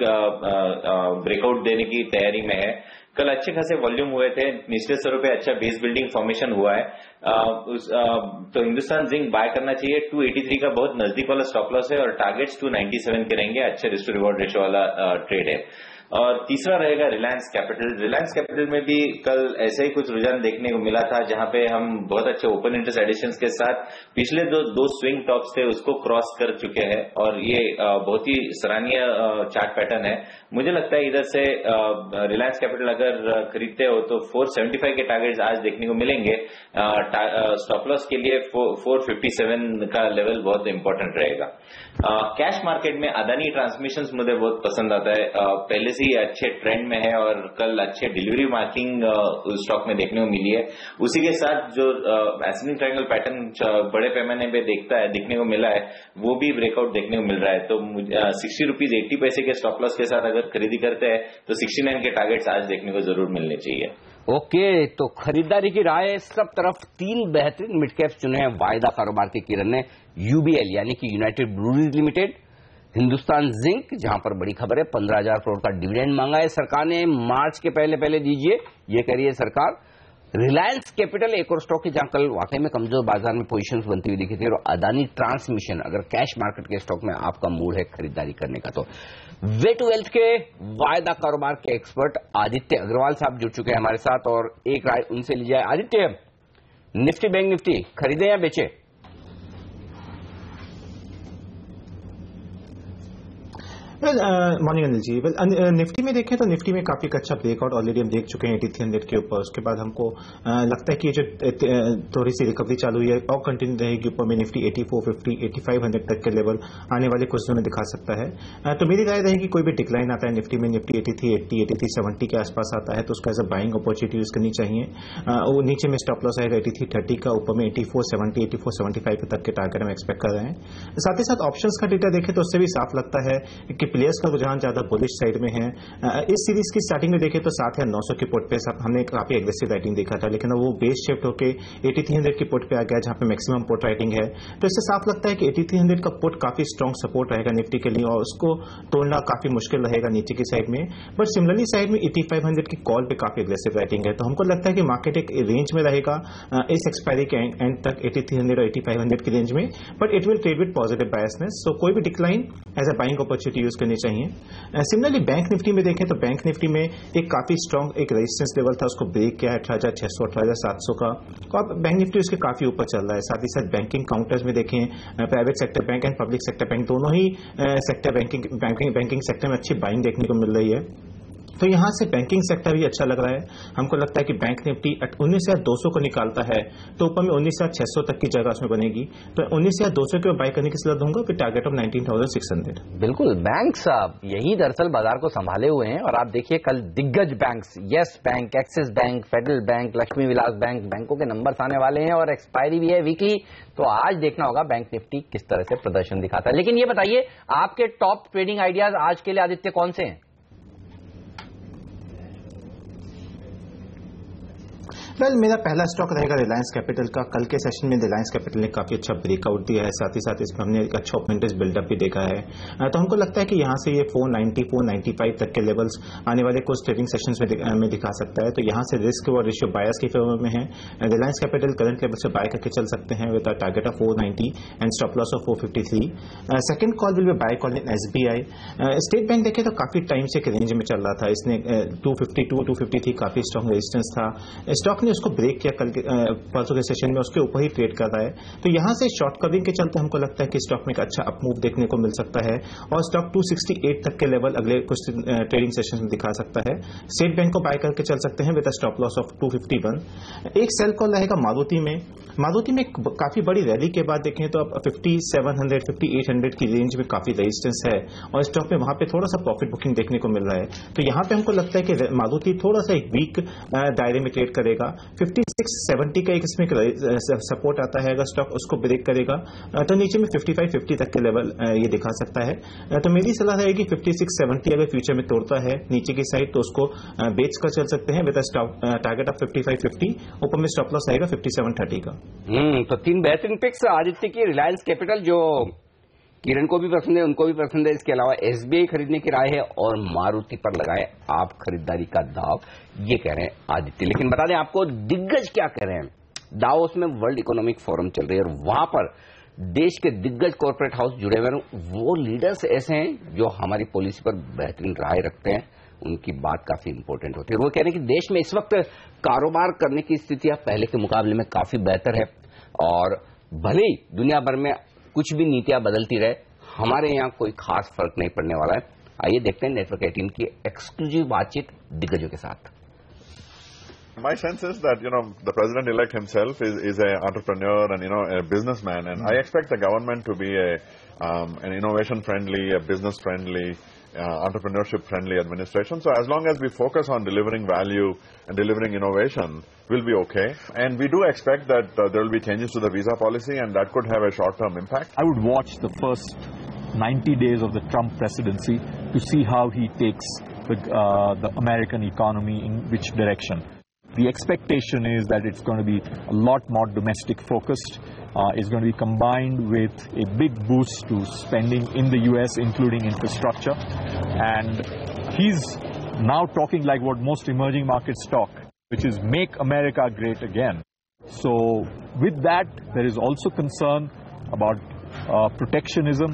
ब्रेकआउट देने की तैयारी में है। कल अच्छे खासे वॉल्यूम हुए थे, निचले स्तरों पे अच्छा बेस बिल्डिंग फॉर्मेशन हुआ है। तो हिंदुस्तान जिंक बाय करना चाहिए। 283 का बहुत नजदीक वाला स्टॉप लॉस है और टारगेट्स 297 के रहेंगे। अच्छे रिस्क टू रिवॉर्ड रेशियो वाला ट्रेड है। और तीसरा रहेगा रिलायंस कैपिटल। रिलायंस कैपिटल में भी कल ऐसे ही कुछ रुझान देखने को मिला था, जहां पे हम बहुत अच्छे ओपन इंटरेस्ट एडिशंस के साथ पिछले दो स्विंग टॉप्स थे उसको क्रॉस कर चुके हैं और ये बहुत ही सराहनीय चार्ट पैटर्न है। मुझे लगता है इधर से रिलायंस कैपिटल अगर खरीदते हो तो 475 के टारगेट्स आज देखने को मिलेंगे। स्टॉप लॉस के लिए 457 का लेवल बहुत इंपॉर्टेंट रहेगा। कैश मार्केट में अदानी ट्रांसमिशन मुझे बहुत पसंद आता है। पहले से ही अच्छे ट्रेंड में है और कल अच्छे डिलीवरी मार्किंग स्टॉक में देखने को मिली है। उसी के साथ जो एसेंडिंग ट्रायंगल पैटर्न बड़े पैमाने पे दिखने को मिला है, वो भी ब्रेकआउट देखने को मिल रहा है। तो 60 रुपीज 80 पैसे के स्टॉप लॉस के साथ अगर खरीदी करते हैं तो 69 के टारगेट्स आज देखने को जरूर मिलने चाहिए। ओके, तो खरीदारी की राय सब तरफ 3 बेहतरीन मिड कैप्स चुने हैं वायदा कारोबार की किरण ने। यूबीएल यानी कि United breweries limited, Hindustan zinc जहां पर बड़ी खबर है 15,000 करोड़ का डिविडेंड मांगा है सरकार ने, मार्च के पहले दीजिए ये करिए सरकार। रिलायंस कैपिटल एक और स्टॉक है जहां कल वाकई में कमजोर बाजार में पोजीशंस बनती हुई दिखी थी। और अदानी ट्रांसमिशन, अगर कैश मार्केट के स्टॉक में आपका मूड है खरीदारी करने का तो वे टू वेल्थ के वायदा कारोबार के एक्सपर्ट आदित्य अग्रवाल साहब जुड़ चुके हैं हमारे साथ और एक राय उनसे ली जाए। आदित्य, निफ्टी बैंक निफ्टी खरीदे या बेचे? मॉर्निंग अनिल जी। निफ्टी में देखें तो निफ्टी में काफी अच्छा ब्रेकआउट ऑलरेडी हम देख चुके हैं 8300 के ऊपर। उसके बाद हमको लगता है कि ये जो थोड़ी सी रिकवरी चालू हुई है और कंटिन्यू रहेगी ऊपर में। निफ्टी 8450 8500 तक के लेवल आने वाले कुछ दिनों में दिखा सकता है। तो मेरी राय रहेगी कोई भी डिक्लाइन आता है निफ्टी में, निफ्टी 8380 8370 के आसपास आता है तो उसका as a buying opportunity use करनी चाहिए। वो नीचे में स्टॉप लॉस आएगा 8330 का, ऊपर में 8470 8475 तक के टारगेट हम एक्सपेक्ट कर रहे हैं। साथ ही साथ ऑप्शंस का डेटा देखें तो उससे भी साफ लगता है कि प्लेयर्स का रुझान ज्यादा बुलिश साइड में है। इस सीरीज की स्टार्टिंग में देखें तो 7,900 की पुट पे हमने काफी एग्रेसिव राइटिंग देखा था, लेकिन वो बेस शिफ्ट होकर 8300 की पुट पे आ गया जहां पे मैक्सिमम पुट राइटिंग है। तो इससे साफ लगता है कि 8300 का पुट काफी स्ट्रॉन्ग सपोर्ट रहेगा निफ्टी के लिए और उसको तोड़ना काफी मुश्किल रहेगा नीचे की साइड में। बट सिमिलरली साइड में 8500 की कॉल पे काफी एग्रेसिव राइटिंग है, तो हमको लगता है कि मार्केट एक रेंज में रहेगा इस एक्सपायरी के एंड तक 8300 और 8500 की रेंज में। But it will trade with positive biasness, so कोई भी decline as a buying opportunity use करनी चाहिए। सिमिलरली बैंक निफ्टी में देखें तो बैंक निफ्टी में एक काफी स्ट्रॉन्ग एक रेजिस्टेंस लेवल था, उसको ब्रेक किया 18,600 18,700 का। तो अब बैंक निफ्टी उसके काफी ऊपर चल रहा है। साथ ही साथ बैंकिंग काउंटर्स में देखें private sector bank and public sector bank दोनों ही सेक्टर बैंकिंग सेक्टर में अच्छी बाइंग देखने को मिल रही है। तो यहां से बैंकिंग सेक्टर भी अच्छा लग रहा है। हमको लगता है कि बैंक निफ्टी 19,200 को निकालता है तो ऊपर में 19,600 तक की जगह उसमें बनेगी। तो 19,200 के बाय करने की सलाह दूंगा, फिर टारगेट ऑफ 19,600। बिल्कुल, बैंक साहब यही दरअसल बाजार को संभाले हुए हैं और आप देखिए कल दिग्गज banks, Yes Bank, Axis Bank, Federal Bank, Lakshmi Vilas Bank, बैंकों के नंबर्स आने वाले हैं और एक्सपायरी भी है वीकली। तो आज देखना होगा बैंक निफ्टी किस तरह से प्रदर्शन दिखाता है। लेकिन ये बताइए आपके टॉप ट्रेडिंग आइडियाज आज के लिए आदित्य कौन से हैं? वेल, मेरा पहला स्टॉक रहेगा रिलायंस कैपिटल का। कल के सेशन में रिलायंस कैपिटल ने काफी अच्छा ब्रेकआउट दिया है, साथ ही साथ इसमें हमने एक अच्छा ओपन इंटरेस्ट बिल्डअप भी देखा है। तो हमको लगता है कि यहां से ये 490 495 तक के लेवल्स आने वाले कुछ ट्रेडिंग सेशंस में दिखा सकता है। तो यहां से रिस्क और रेशियो बायर्स की फेवर में है। रिलायंस कैपिटल करंट लेवल से बाय करके चल सकते हैं with target of 490 and stop loss of 453। Second call will be buy call in SBI. State Bank देखे तो काफी टाइम से एक रेंज में चल रहा था, इसने 252 253 काफी स्ट्रॉन्ग रेजिस्टेंस था। स्टॉक स्टॉक ने उसको ब्रेक किया कल परसों के सेशन में, उसके ऊपर ही ट्रेड कर रहा है। तो यहां से शॉर्ट कवरिंग के चलते हमको लगता है कि स्टॉक में एक अच्छा अपमूव देखने को मिल सकता है और स्टॉक 268 तक के लेवल अगले कुछ ट्रेडिंग सेशन में दिखा सकता है। स्टेट बैंक को बाय करके चल सकते हैं with a stop loss of 251। एक सेल कॉल रहेगा मारुति में। मारुति में काफी बड़ी रैली के बाद देखें तो अब 5700 5800 की रेंज में काफी रेजिस्टेंस है और स्टॉक में वहां पे थोड़ा सा प्रॉफिट बुकिंग देखने को मिल रहा है। तो यहां पे हमको लगता है कि मारुति थोड़ा सा एक वीक दायरे में ट्रेड करेगा। 5670 का एक इसमें सपोर्ट आता है, अगर स्टॉक उसको ब्रेक करेगा तो नीचे में 5550 तक के लेवल ये दिखा सकता है। तो मेरी सलाह रहेगी 5670 अगर फ्यूचर में तोड़ता है नीचे की साइड तो उसको बेच कर चल सकते हैं विद टारगेट ऑफ 5550। ऊपर में स्टॉप लॉस आएगा 5730 का। तो 3 बेहतरीन पिक्स आदित्य की। रिलायंस कैपिटल जो किरण को भी पसंद है, उनको भी पसंद है, इसके अलावा एसबीआई खरीदने की राय है और मारुति पर लगाए आप खरीदारी का दाव, ये कह रहे हैं आदित्य। लेकिन बता दें आपको दिग्गज क्या कह रहे हैं। दावोस में वर्ल्ड इकोनॉमिक फोरम चल रही है और वहां पर देश के दिग्गज कॉर्पोरेट हाउस जुड़े हुए हैं। वो लीडर्स ऐसे हैं जो हमारी पॉलिसी पर बेहतरीन राय रखते हैं, उनकी बात काफी इंपॉर्टेंट होती है। वो कह रहे हैं कि देश में इस वक्त कारोबार करने की स्थितियां पहले के मुकाबले में काफी बेहतर है और भले ही दुनिया भर में कुछ भी नीतियां बदलती रहे, हमारे यहाँ कोई खास फर्क नहीं पड़ने वाला है। आइए देखते हैं नेटवर्क 18 की एक्सक्लूसिव बातचीत दिग्गजों के साथ। My sense is that, the president-elect himself is an entrepreneur and, a businessman. And I expect the government to be an innovation-friendly, a business-friendly, entrepreneurship-friendly administration. So as long as we focus on delivering value and delivering innovation, we'll be okay. And we do expect that there will be changes to the visa policy and that could have a short-term impact. I would watch the first 90 days of the Trump presidency to see how he takes the American economy in which direction. The expectation is that it's going to be a lot more domestic focused. It's going to be combined with a big boost to spending in the US, including infrastructure. And he's now talking like what most emerging markets talk, which is make America great again. So with that, there is also concern about protectionism,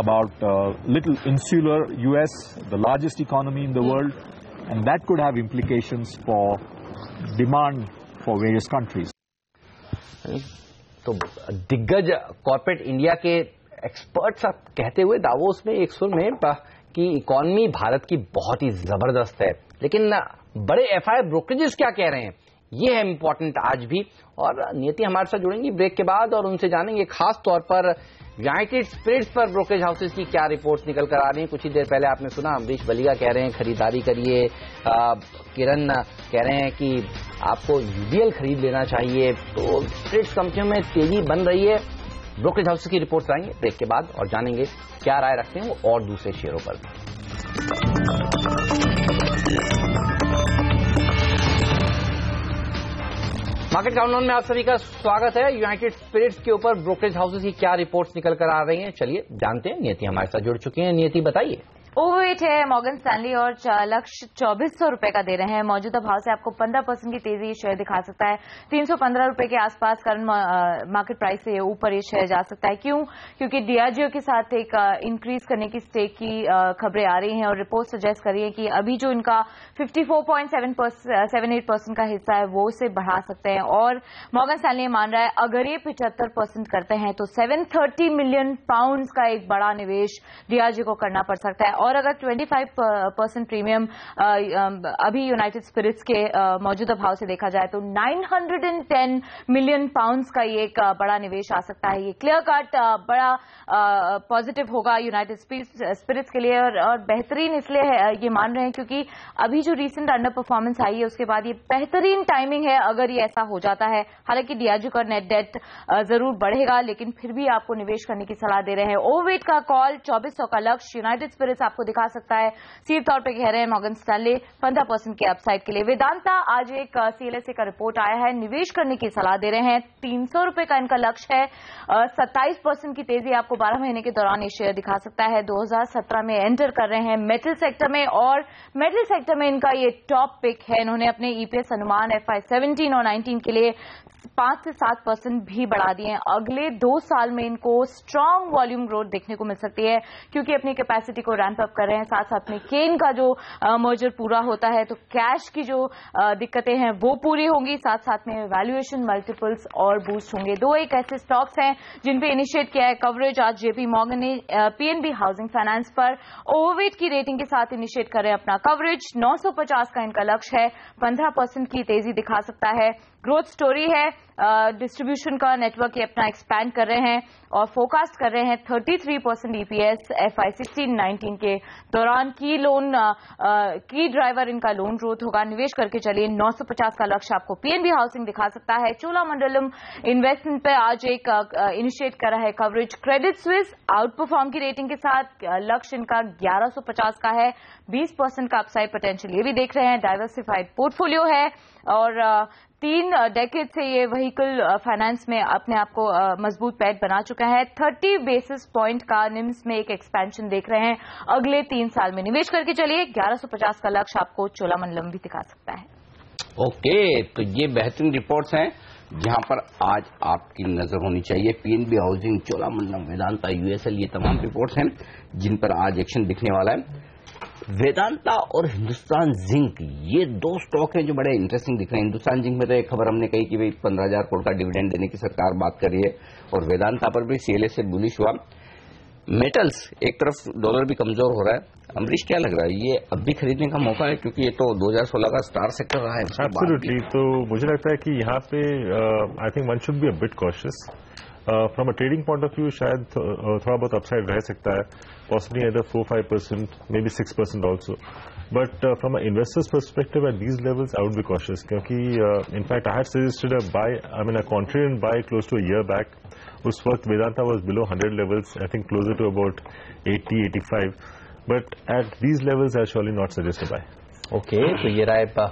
about little insular US, the largest economy in the world, and that could have implications for demand for various countries. तो दिग्गज corporate India के experts आप कहते हुए Davos में एक सुर में कि इकोनॉमी भारत की बहुत ही जबरदस्त है, लेकिन बड़े एफआई ब्रोकरेजेस क्या कह रहे हैं, ये है इंपॉर्टेंट आज भी। और नियति हमारे साथ जुड़ेंगी ब्रेक के बाद और उनसे जानेंगे खास तौर पर यूनाइटेड स्पिरिट्स पर ब्रोकरेज हाउसेस की क्या रिपोर्ट्स निकल कर आ रही हैं। कुछ ही देर पहले आपने सुना अमरीश बलिगा कह रहे हैं खरीदारी करिए, किरण कह रहे हैं कि आपको यूबीएल खरीद लेना चाहिए। तो स्पिरिट्स कंपनियों में तेजी बन रही है। ब्रोकरेज हाउसेस की रिपोर्ट्स आएंगे ब्रेक के बाद और जानेंगे क्या राय रखते हैं वो और दूसरे शेयरों पर। मार्केट काउंटडाउन में आप सभी का स्वागत है। यूनाइटेड स्पिरिट्स के ऊपर ब्रोकरेज हाउसेस की क्या रिपोर्ट्स निकल कर आ रही हैं, चलिए जानते हैं। नियति हमारे साथ जुड़ चुकी हैं। नियति बताइए। ओवरवेट है मॉर्गन स्टैनली और लक्ष्य 2400 रुपए का दे रहे हैं। मौजूदा भाव से आपको 15% की तेजी शेयर दिखा सकता है। 315 रुपए के आसपास करंट मार्केट प्राइस से ऊपर ये शेयर जा सकता है। क्यों? क्योंकि डियाजियो के साथ एक इंक्रीज करने की स्टेक की खबरें आ रही हैं और रिपोर्ट सजेस्ट कर रही है कि अभी जो इनका 54.78% का हिस्सा है वो उसे बढ़ा सकते हैं। और मॉर्गन स्टैनली मान रहा है अगर ये 75% करते हैं तो 730 मिलियन पाउंड का एक बड़ा निवेश डियाजियो को करना पड़ सकता है। और अगर 25% प्रीमियम अभी यूनाइटेड स्पिरिट्स के मौजूदा भाव से देखा जाए तो 910 मिलियन पाउंड्स का ये एक बड़ा निवेश आ सकता है। ये क्लियर कट बड़ा पॉजिटिव होगा यूनाइटेड स्पिरिट्स के लिए और बेहतरीन इसलिए ये मान रहे हैं क्योंकि अभी जो रीसेंट अंडर परफॉर्मेंस आई है उसके बाद ये बेहतरीन टाइमिंग है अगर ये ऐसा हो जाता है। हालांकि डियाजियो का नेट डेट जरूर बढ़ेगा लेकिन फिर भी आपको निवेश करने की सलाह दे रहे हैं। ओवरवेट का कॉल 2400 का लक्ष्य यूनाइटेड स्पिरिट्स आपको दिखा सकता है। सीधे तौर पे कह रहे हैं मॉर्गन स्टैनली 15% के अपसाइड के लिए। वेदांता आज एक सीएलएसए का रिपोर्ट आया है, निवेश करने की सलाह दे रहे हैं। 300 रुपए का इनका लक्ष्य है। 27% की तेजी आपको 12 महीने के दौरान ये शेयर दिखा सकता है। 2017 में एंटर कर रहे हैं मेटल सेक्टर में और मेटल सेक्टर में इनका ये टॉप पिक है। इन्होंने अपने ईपीएस अनुमान FY 17 और 19 के लिए 5 से 7% भी बढ़ा दिए हैं। अगले 2 साल में इनको स्ट्रांग वॉल्यूम ग्रोथ देखने को मिल सकती है क्योंकि अपनी कैपेसिटी को रैंप अप कर रहे हैं, साथ साथ में केन का जो मर्जर पूरा होता है तो कैश की जो दिक्कतें हैं वो पूरी होंगी, साथ साथ में वैल्यूएशन मल्टीपल्स और बूस्ट होंगे। दो एक ऐसे स्टॉक्स हैं जिन पे इनिशिएट किया है कवरेज। आज जेपी मॉर्गन ने पीएनबी हाउसिंग फाइनेंस पर ओवरवेट की रेटिंग के साथ इनिशिएट कर रहे हैं अपना कवरेज। 950 का इनका लक्ष्य है, 15% की तेजी दिखा सकता है। ग्रोथ स्टोरी है, डिस्ट्रीब्यूशन का नेटवर्क ये अपना एक्सपैंड कर रहे हैं और फोरकास्ट कर रहे हैं 33% ईपीएस FY 16-19 के दौरान। की ड्राइवर इनका लोन ग्रोथ होगा। निवेश करके चलिए, 950 का लक्ष्य आपको पीएनबी हाउसिंग दिखा सकता है। चोलामंडलम इन्वेस्टमेंट पे आज एक इनिशिएट करा है coverage. Credit Suisse out perform की रेटिंग के साथ लक्ष्य इनका 1150 का है, 20% का अपसाइड पोटेंशियल ये भी देख रहे हैं। डाइवर्सिफाइड पोर्टफोलियो है और 3 डेकेड से ये व्हीकल फाइनेंस में अपने आप को मजबूत पैठ बना चुका है। 30 बेसिस पॉइंट का निम्स में एक एक्सपेंशन देख रहे हैं अगले 3 साल में। निवेश करके चलिए, 1150 का लक्ष्य आपको चोलामंडलम भी दिखा सकता है। ओके, तो ये बेहतरीन रिपोर्ट्स हैं जहां पर आज आपकी नजर होनी चाहिए। PNB housing, Cholamandalam, Vedanta, USL, ये तमाम रिपोर्ट्स हैं जिन पर आज एक्शन दिखने वाला है। वेदांता और हिंदुस्तान जिंक, ये 2 स्टॉक हैं जो बड़े इंटरेस्टिंग दिख रहे हैं। हिंदुस्तान जिंक में तो एक खबर हमने कही कि भाई 15,000 करोड़ का डिविडेंड देने की सरकार बात कर रही है और वेदांता पर भी सीएलए से बुलिश हुआ। मेटल्स, एक तरफ डॉलर भी कमजोर हो रहा है। अमरीश, क्या लग रहा है, ये अब भी खरीदने का मौका है क्योंकि ये तो 2016 का स्टार सेक्टर रहा है? एब्सोल्युटली, तो मुझे लगता है कि यहाँ पे I think one should be a bit cautious. From a trading point of view शायद थोड़ा बहुत अपसाइड रह सकता है, possibly either 4-5%, maybe 6% also. But from an investor's perspective at these levels, I would be cautious क्योंकि in fact I had suggested a contrarian buy close to a year back. उस वक्त Vedanta was below 100 levels, I think closer to about 80-85. But at these levels I surely not suggest a buy. Okay, तो ये रहा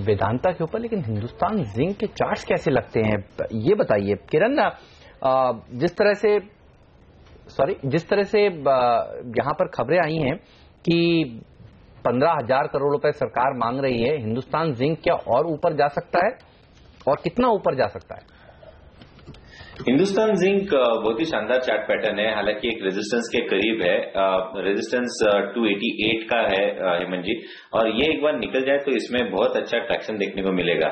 वेदांता के ऊपर, लेकिन Hindustan zinc के charts कैसे लगते हैं ये बताइए किरण। जिस तरह से यहां पर खबरें आई हैं कि 15,000 करोड़ रुपए सरकार मांग रही है, हिंदुस्तान जिंक क्या और ऊपर जा सकता है और कितना ऊपर जा सकता है? हिंदुस्तान जिंक बहुत ही शानदार चार्ट पैटर्न है, हालांकि एक रेजिस्टेंस के करीब है। रेजिस्टेंस 288 का है हेमंत जी, और ये एक बार निकल जाए तो इसमें बहुत अच्छा ट्रैक्शन देखने को मिलेगा।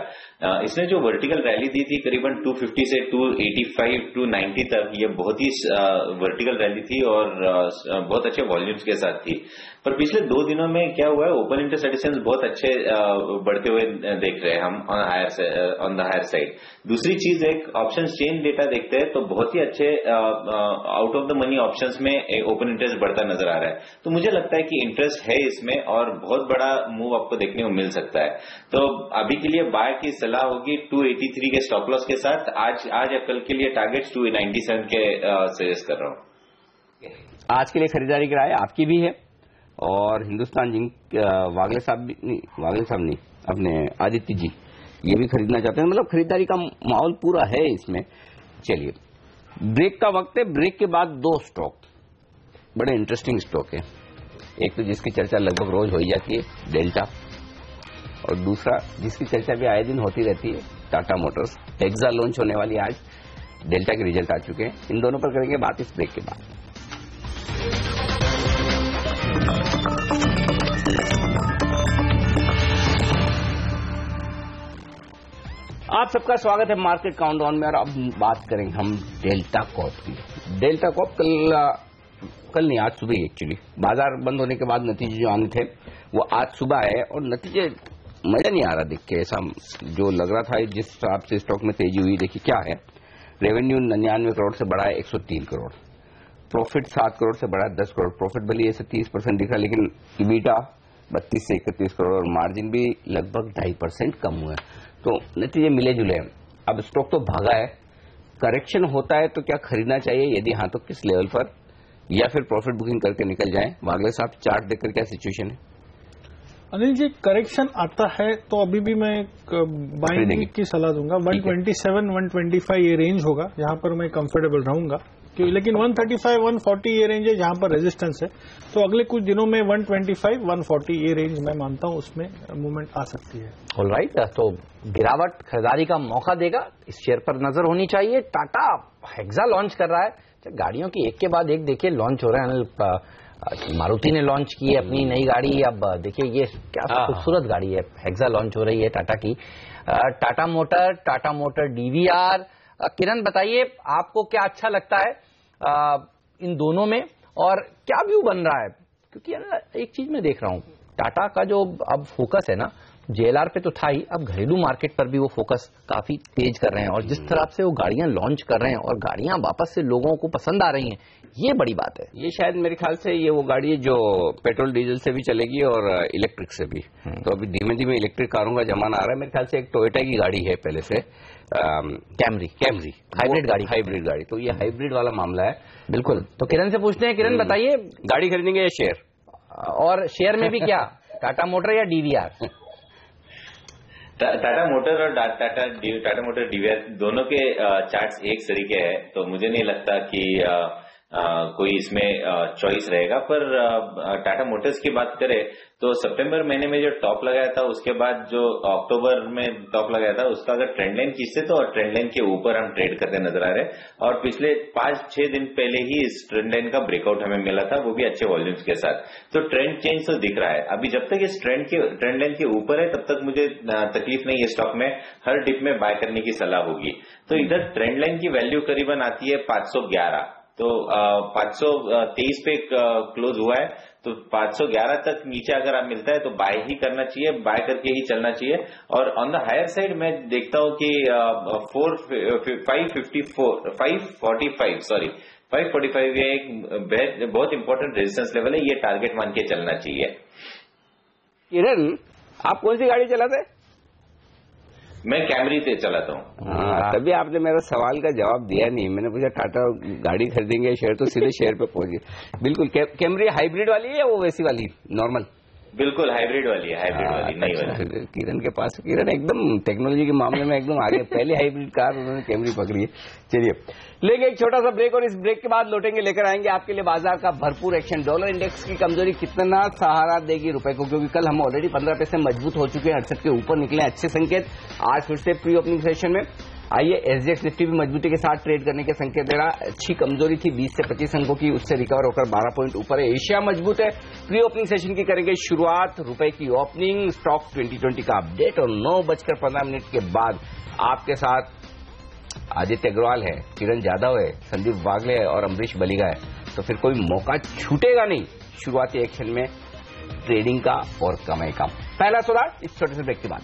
इसने जो वर्टिकल रैली दी थी करीबन 250 से 285 290 तक, ये बहुत ही वर्टिकल रैली थी और बहुत अच्छे वॉल्यूम्स के साथ थी। पर पिछले 2 दिनों में क्या हुआ है, ओपन इंटरेस्ट एडिशंस बहुत अच्छे बढ़ते हुए देख रहे हैं हम ऑन द हायर साइड। दूसरी चीज, एक ऑप्शन चेन डेटा देखते हैं तो बहुत ही अच्छे out of the money options में ओपन इंटरेस्ट बढ़ता नजर आ रहा है। तो मुझे लगता है कि इंटरेस्ट है इसमें और बहुत बड़ा मूव आपको देखने को मिल सकता है। तो अभी के लिए बाय की सलाह होगी 283 के स्टॉप लॉस के साथ। आज या कल के लिए टारगेट्स 297 के सजेस्ट कर रहा हूं। आज के लिए खरीदारी की राय आपकी भी है और हिंदुस्तान जिंक वागले साहब नहीं, अपने आदित्य जी ये भी खरीदना चाहते हैं, मतलब खरीदारी का माहौल पूरा है इसमें। चलिए, ब्रेक का वक्त है। ब्रेक के बाद 2 स्टॉक बड़े इंटरेस्टिंग स्टॉक है। एक तो जिसकी चर्चा लगभग रोज हो ही जाती है, डेल्टा, और दूसरा जिसकी चर्चा भी आए दिन होती रहती है, टाटा मोटर्स। हेक्सा लॉन्च होने वाली आज, डेल्टा के रिजल्ट आ चुके हैं। इन दोनों पर करेंगे बात इस ब्रेक के बाद। आप सबका स्वागत है मार्केट काउंटडाउन में, और अब बात करेंगे हम डेल्टा कॉर्प की। डेल्टा कॉर्प कल नहीं, आज सुबह ही एक्चुअली बाजार बंद होने के बाद नतीजे जो आने थे वो आज सुबह आए और नतीजे मजा नहीं आ रहा देख के। ऐसा जो लग रहा था जिस हिसाब से स्टॉक में तेजी हुई, देखिए क्या है। रेवेन्यू 99 करोड़ से बढ़ा है 103 करोड़, प्रॉफिट 7 करोड़ से बढ़ा है 10 करोड़। प्रॉफिट भले ऐसे 30% दिखा, लेकिन इबिटा 32 से 31 करोड़ और मार्जिन भी लगभग 2.5% कम हुआ है। तो नतीजे मिले जुले हैं। अब स्टॉक तो भागा है, करेक्शन होता है तो क्या खरीदना चाहिए, यदि हाँ तो किस लेवल पर, या फिर प्रॉफिट बुकिंग करके निकल जाएं? वागले साहब, चार्ट देखकर क्या सिचुएशन है? अनिल जी, करेक्शन आता है तो अभी भी मैं बाइंग की सलाह दूंगा। 127 125 ये रेंज होगा जहां पर मैं कंफर्टेबल रहूंगा, लेकिन 135 140 ये रेंज है जहां पर रेजिस्टेंस है। तो अगले कुछ दिनों में 125 140 ये रेंज मैं मानता हूं उसमें मूवमेंट आ सकती है। ऑलराइट, तो गिरावट खरीदारी का मौका देगा, इस शेयर पर नजर होनी चाहिए। टाटा हेक्सा लॉन्च कर रहा है, गाड़ियों की एक के बाद एक देखिए लॉन्च हो रहे हैं। मारुति ने लॉन्च की है अपनी नई गाड़ी। अब देखिए ये क्या खूबसूरत गाड़ी है, हेक्सा लॉन्च हो रही है टाटा की। Tata motor DVR। किरण बताइए आपको क्या अच्छा लगता है इन दोनों में और क्या व्यू बन रहा है? क्योंकि एक चीज मैं देख रहा हूं, टाटा का जो अब फोकस है ना JLR पे तो था ही, अब घरेलू मार्केट पर भी वो फोकस काफी तेज कर रहे हैं और जिस तरह से वो गाड़ियां लॉन्च कर रहे हैं और गाड़ियां वापस से लोगों को पसंद आ रही हैं, ये बड़ी बात है। ये शायद मेरे ख्याल से ये वो गाड़ी है जो पेट्रोल डीजल से भी चलेगी और इलेक्ट्रिक से भी। तो अभी धीमे धीमे इलेक्ट्रिक कारों का जमाना आ रहा है। मेरे ख्याल से एक टोयोटा की गाड़ी है पहले से, कैमरी हाइब्रिड गाड़ी। तो ये हाइब्रिड वाला मामला है। बिल्कुल। तो किरण से पूछते हैं, किरण बताइए गाड़ी खरीदेंगे या शेयर? और शेयर में भी क्या टाटा मोटर या DVR? टाटा मोटर और टाटा मोटर DVR दोनों के चार्ट्स एक तरीके हैं, तो मुझे नहीं लगता कि कोई इसमें चॉइस रहेगा। पर टाटा मोटर्स की बात करें तो सितंबर महीने में जो टॉप लगाया था, उसके बाद जो अक्टूबर में टॉप लगाया था, उसका अगर ट्रेंड लाइन खींचते तो और ट्रेंड लाइन के ऊपर हम ट्रेड करते नजर आ रहे हैं। और पिछले 5-6 दिन पहले ही इस ट्रेंड लाइन का ब्रेकआउट हमें मिला था, वो भी अच्छे वॉल्यूम्स के साथ। तो ट्रेंड चेंज तो दिख रहा है। अभी जब तक इस ट्रेंड लाइन के ऊपर है तब तक मुझे तकलीफ नहीं है, स्टॉक में हर डिप में बाय करने की सलाह होगी। तो इधर ट्रेंड लाइन की वैल्यू करीबन आती है 511, तो 523 पे क्लोज हुआ है, तो 511 तक नीचे अगर आप मिलता है तो बाय ही करना चाहिए, बाय करके ही चलना चाहिए। और ऑन द हायर साइड मैं देखता हूं कि 545 ये एक बहुत इंपॉर्टेंट रेजिस्टेंस लेवल है, ये टारगेट मान के चलना चाहिए। किरण, आप कौन सी गाड़ी चलाते हैं? मैं कैमरी से चलाता हूँ। तभी आपने मेरा सवाल का जवाब दिया नहीं। मैंने पूछा टाटा गाड़ी खरीदेंगे शेयर, तो सीधे शेयर पे पहुंच गए। बिल्कुल। कैमरी हाइब्रिड वाली है या वो वैसी वाली नॉर्मल? बिल्कुल हाइब्रिड वाली है, नई वाली। किरण के पास, किरण एकदम टेक्नोलॉजी के मामले में एकदम आगे। पहले हाइब्रिड कार उन्होंने कैमरी पकड़ी है। चलिए लेंगे एक छोटा सा ब्रेक और इस ब्रेक के बाद लौटेंगे, लेकर आएंगे आपके लिए बाजार का भरपूर एक्शन। डॉलर इंडेक्स की कमजोरी कितना सहारा देगी रुपए को, क्योंकि कल हम ऑलरेडी 15 पैसे मजबूत हो चुके हैं, 68 के ऊपर निकले, अच्छे संकेत। आज फिर से प्री ओपनिंग सेशन में आइए SGX निफ्टी भी मजबूती के साथ ट्रेड करने के संकेत दे रहा। अच्छी कमजोरी थी 20 से 25 अंकों की, उससे रिकवर होकर 12 पॉइंट ऊपर है। एशिया मजबूत है। प्री ओपनिंग सेशन की करेंगे शुरुआत, रुपए की ओपनिंग, स्टॉक 2020 का अपडेट और 9:15 के बाद आपके साथ आदित्य अग्रवाल है, किरण जाधव है, संदीप वागले है और अमरीश बलिगा है। तो फिर कोई मौका छूटेगा नहीं शुरुआती एक्शन में ट्रेडिंग का और कमाई का। पहला सौदा इस छोटे से ब्रेक के बाद।